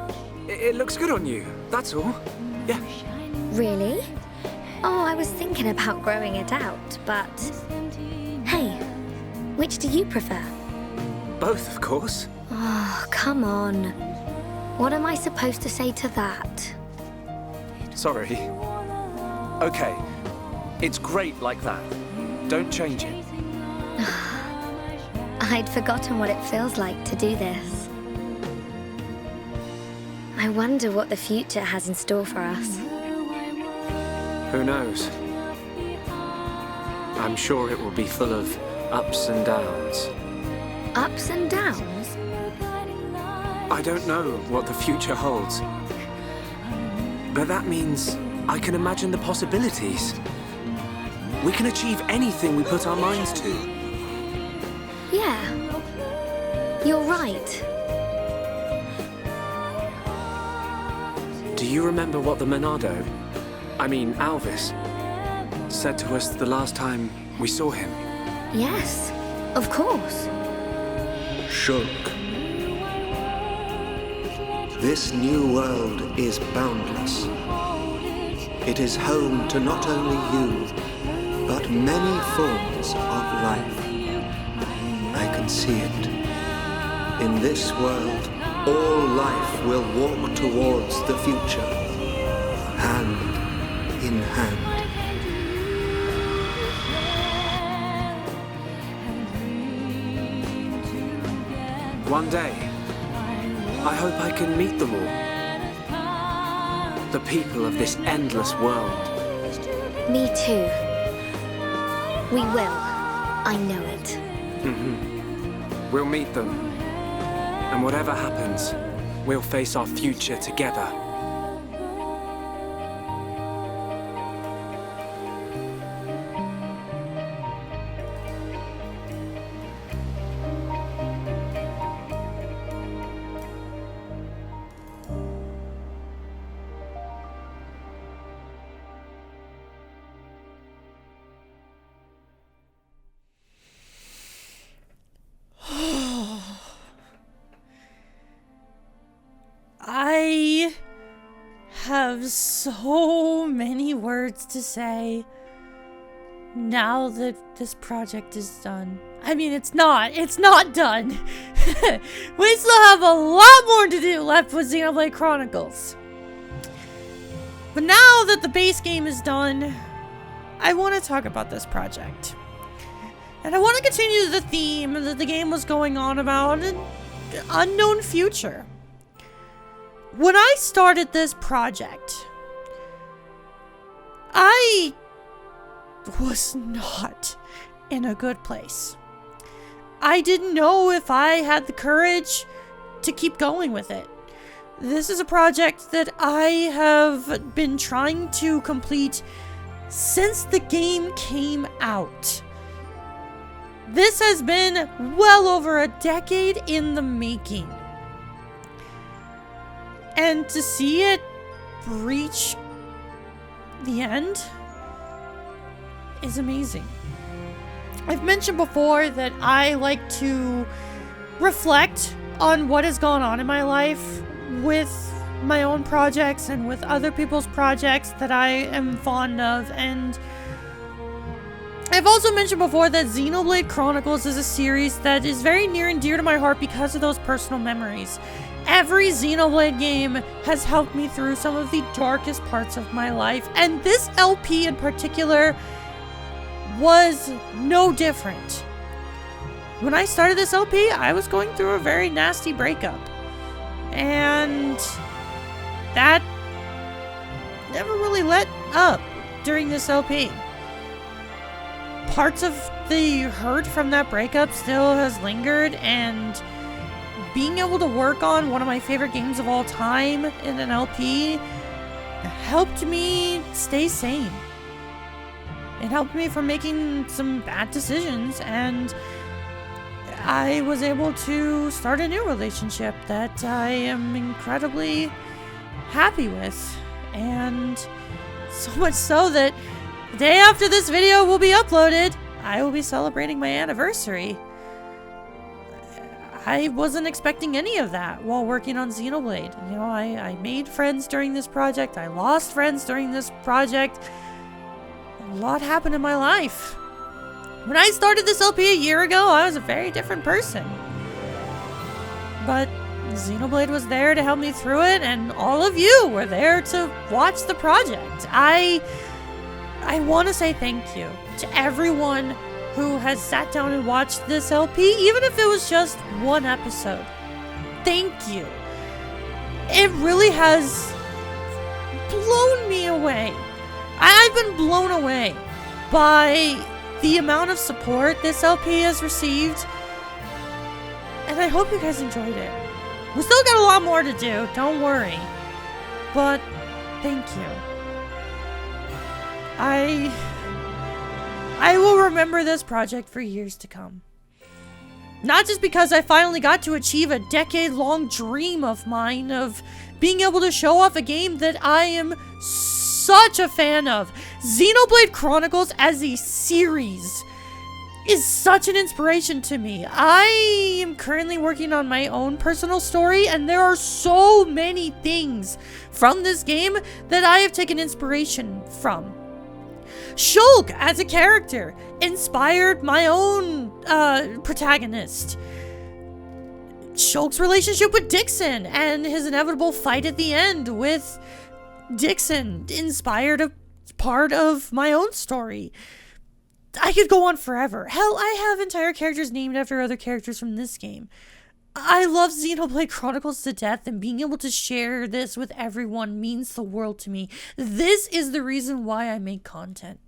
It looks good on you, that's all. Yeah. Really? Oh, I was thinking about growing it out, but... Hey, which do you prefer? Both, of course. Oh, come on. What am I supposed to say to that? Sorry. Okay. It's great like that. Don't change it. I'd forgotten what it feels like to do this. I wonder what the future has in store for us. Who knows? I'm sure it will be full of ups and downs. Ups and downs? I don't know what the future holds. But that means I can imagine the possibilities. We can achieve anything we put our minds to. Yeah. You're right. Do you remember what the Monado, Alvis, said to us the last time we saw him? Yes, of course. Shulk. This new world is boundless. It is home to not only you, but many forms of life. I can see it. In this world, all life will walk towards the future, hand in hand. One day, I hope I can meet them all. The people of this endless world. Me too. We will. I know it. We'll meet them. And whatever happens, we'll face our future together. I have so many words to say now that this project is done. I mean, it's not done. We still have a lot more to do left with Xenoblade Chronicles. But now that the base game is done, I want to talk about this project. And I want to continue the theme that the game was going on about an unknown future. When I started this project, I was not in a good place. I didn't know if I had the courage to keep going with it. This is a project that I have been trying to complete since the game came out. This has been well over a decade in the making. And to see it reach the end is amazing. I've mentioned before that I like to reflect on what has gone on in my life with my own projects and with other people's projects that I am fond of. And I've also mentioned before that Xenoblade Chronicles is a series that is very near and dear to my heart because of those personal memories. Every Xenoblade game has helped me through some of the darkest parts of my life, and this LP in particular was no different. When I started this LP, I was going through a very nasty breakup, and that never really let up during this LP. Parts of the hurt from that breakup still has lingered, and being able to work on one of my favorite games of all time in an LP helped me stay sane. It helped me from making some bad decisions, and I was able to start a new relationship that I am incredibly happy with. And so much so that the day after this video will be uploaded, I will be celebrating my anniversary. I wasn't expecting any of that while working on Xenoblade. You know, I made friends during this project. I lost friends during this project. A lot happened in my life. When I started this LP a year ago, I was a very different person. But Xenoblade was there to help me through it, and all of you were there to watch the project. I want to say thank you to everyone who has sat down and watched this LP, even if it was just one episode. Thank you. It really has blown me away. I've been blown away by the amount of support this LP has received, and I hope you guys enjoyed it. We still got a lot more to do, don't worry, but thank you. I will remember this project for years to come. Not just because I finally got to achieve a decade-long dream of mine of being able to show off a game that I am such a fan of. Xenoblade Chronicles as a series is such an inspiration to me. I am currently working on my own personal story, and there are so many things from this game that I have taken inspiration from. Shulk as a character inspired my own protagonist. Shulk's relationship with Dickson and his inevitable fight at the end with Dickson inspired a part of my own story. I could go on forever. Hell, I have entire characters named after other characters from this game. I love Xenoblade Chronicles to death, and being able to share this with everyone means the world to me. This is the reason why I make content.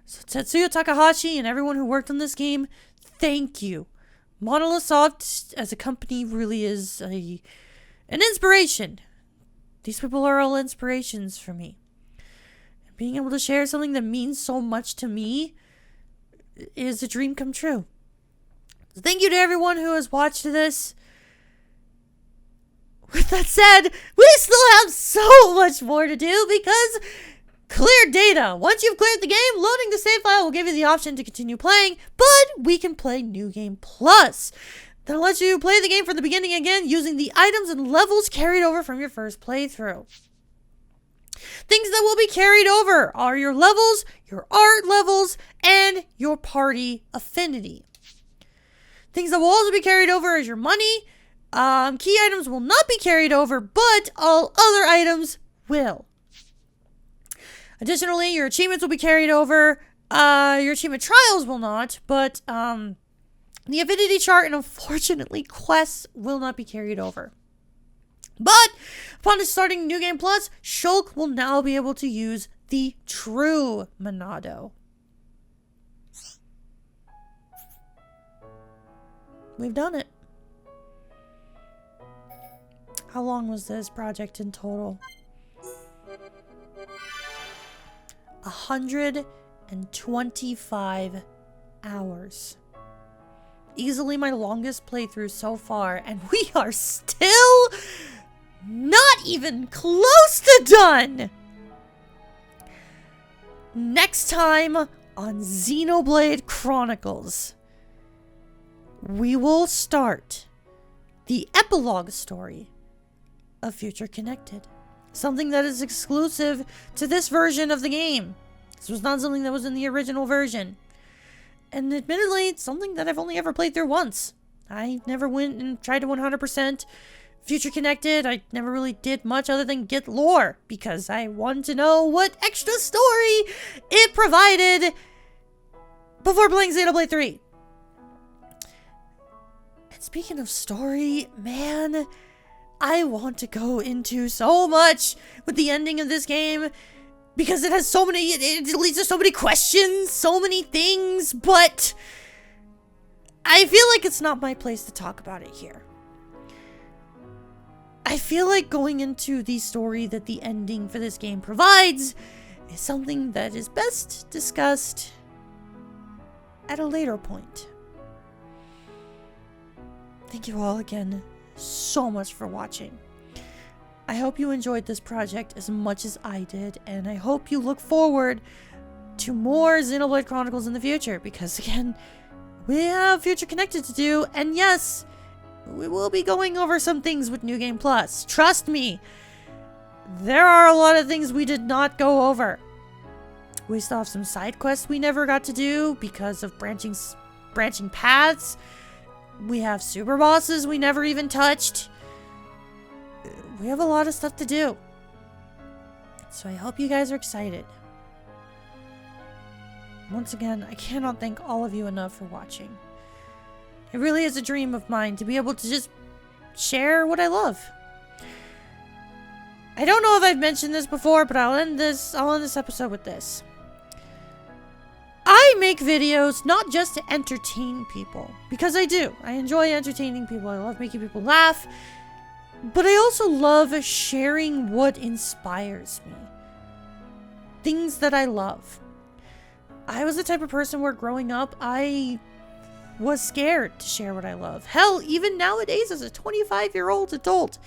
So Tetsuya Takahashi and everyone who worked on this game, thank you. Monolith Soft as a company really is an inspiration. These people are all inspirations for me. And being able to share something that means so much to me is a dream come true. So thank you to everyone who has watched this. With that said, we still have so much more to do because clear data. Once you've cleared the game, loading the save file will give you the option to continue playing, but we can play New Game Plus. That'll let you play the game from the beginning again using the items and levels carried over from your first playthrough. Things that will be carried over are your levels, your art levels, and your party affinity. Things that will also be carried over is your money. Key items will not be carried over, but all other items will. Additionally, your achievements will be carried over. Your achievement trials will not, but the affinity chart and unfortunately quests will not be carried over. But upon starting New Game Plus, Shulk will now be able to use the true Monado. We've done it. How long was this project in total? 125 hours. Easily my longest playthrough so far, and we are still not even close to done! Next time on Xenoblade Chronicles, we will start the epilogue story of Future Connected. Something that is exclusive to this version of the game. This was not something that was in the original version. And admittedly, it's something that I've only ever played through once. I never went and tried to 100% Future Connected. I never really did much other than get lore, because I wanted to know what extra story it provided before playing Xenoblade 3. And speaking of story, man, I want to go into so much with the ending of this game, because it has so many, it leads to so many questions, so many things, but I feel like it's not my place to talk about it here. I feel like going into the story that the ending for this game provides is something that is best discussed at a later point. Thank you all again so much for watching. I hope you enjoyed this project as much as I did, and I hope you look forward to more Xenoblade Chronicles in the future, because again, we have Future Connected to do, and yes, we will be going over some things with New Game Plus. Trust me, there are a lot of things we did not go over. We still have some side quests we never got to do because of branching paths. We have super bosses we never even touched. We have a lot of stuff to do. So I hope you guys are excited. Once again, I cannot thank all of you enough for watching. It really is a dream of mine to be able to just share what I love. I don't know if I've mentioned this before, but I'll end this episode with this. I make videos not just to entertain people, because I do. I enjoy entertaining people. I love making people laugh. But I also love sharing what inspires me. Things that I love. I was the type of person where growing up, I was scared to share what I love. Hell, even nowadays as a 25-year-old adult,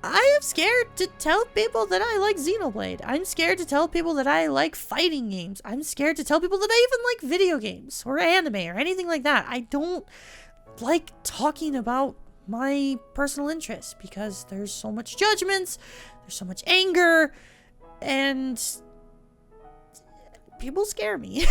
I am scared to tell people that I like Xenoblade. I'm scared to tell people that I like fighting games. I'm scared to tell people that I even like video games or anime or anything like that. I don't like talking about my personal interests because there's so much judgments, there's so much anger, and people scare me.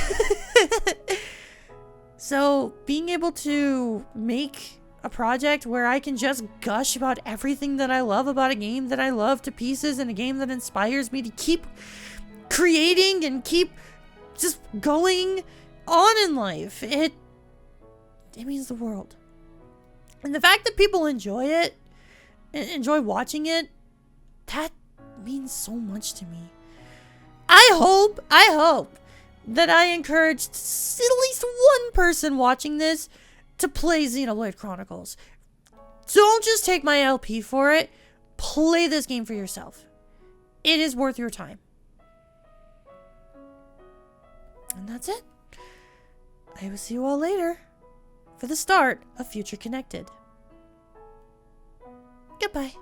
So being able to make a project where I can just gush about everything that I love about a game that I love to pieces, and a game that inspires me to keep creating and keep just going on in life, it means the world. And the fact that people enjoy it, enjoy watching it, that means so much to me. I hope that I encouraged at least one person watching this to play Xenoblade Chronicles. Don't just take my LP for it. Play this game for yourself. It is worth your time. And that's it. I will see you all later for the start of Future Connected. Goodbye.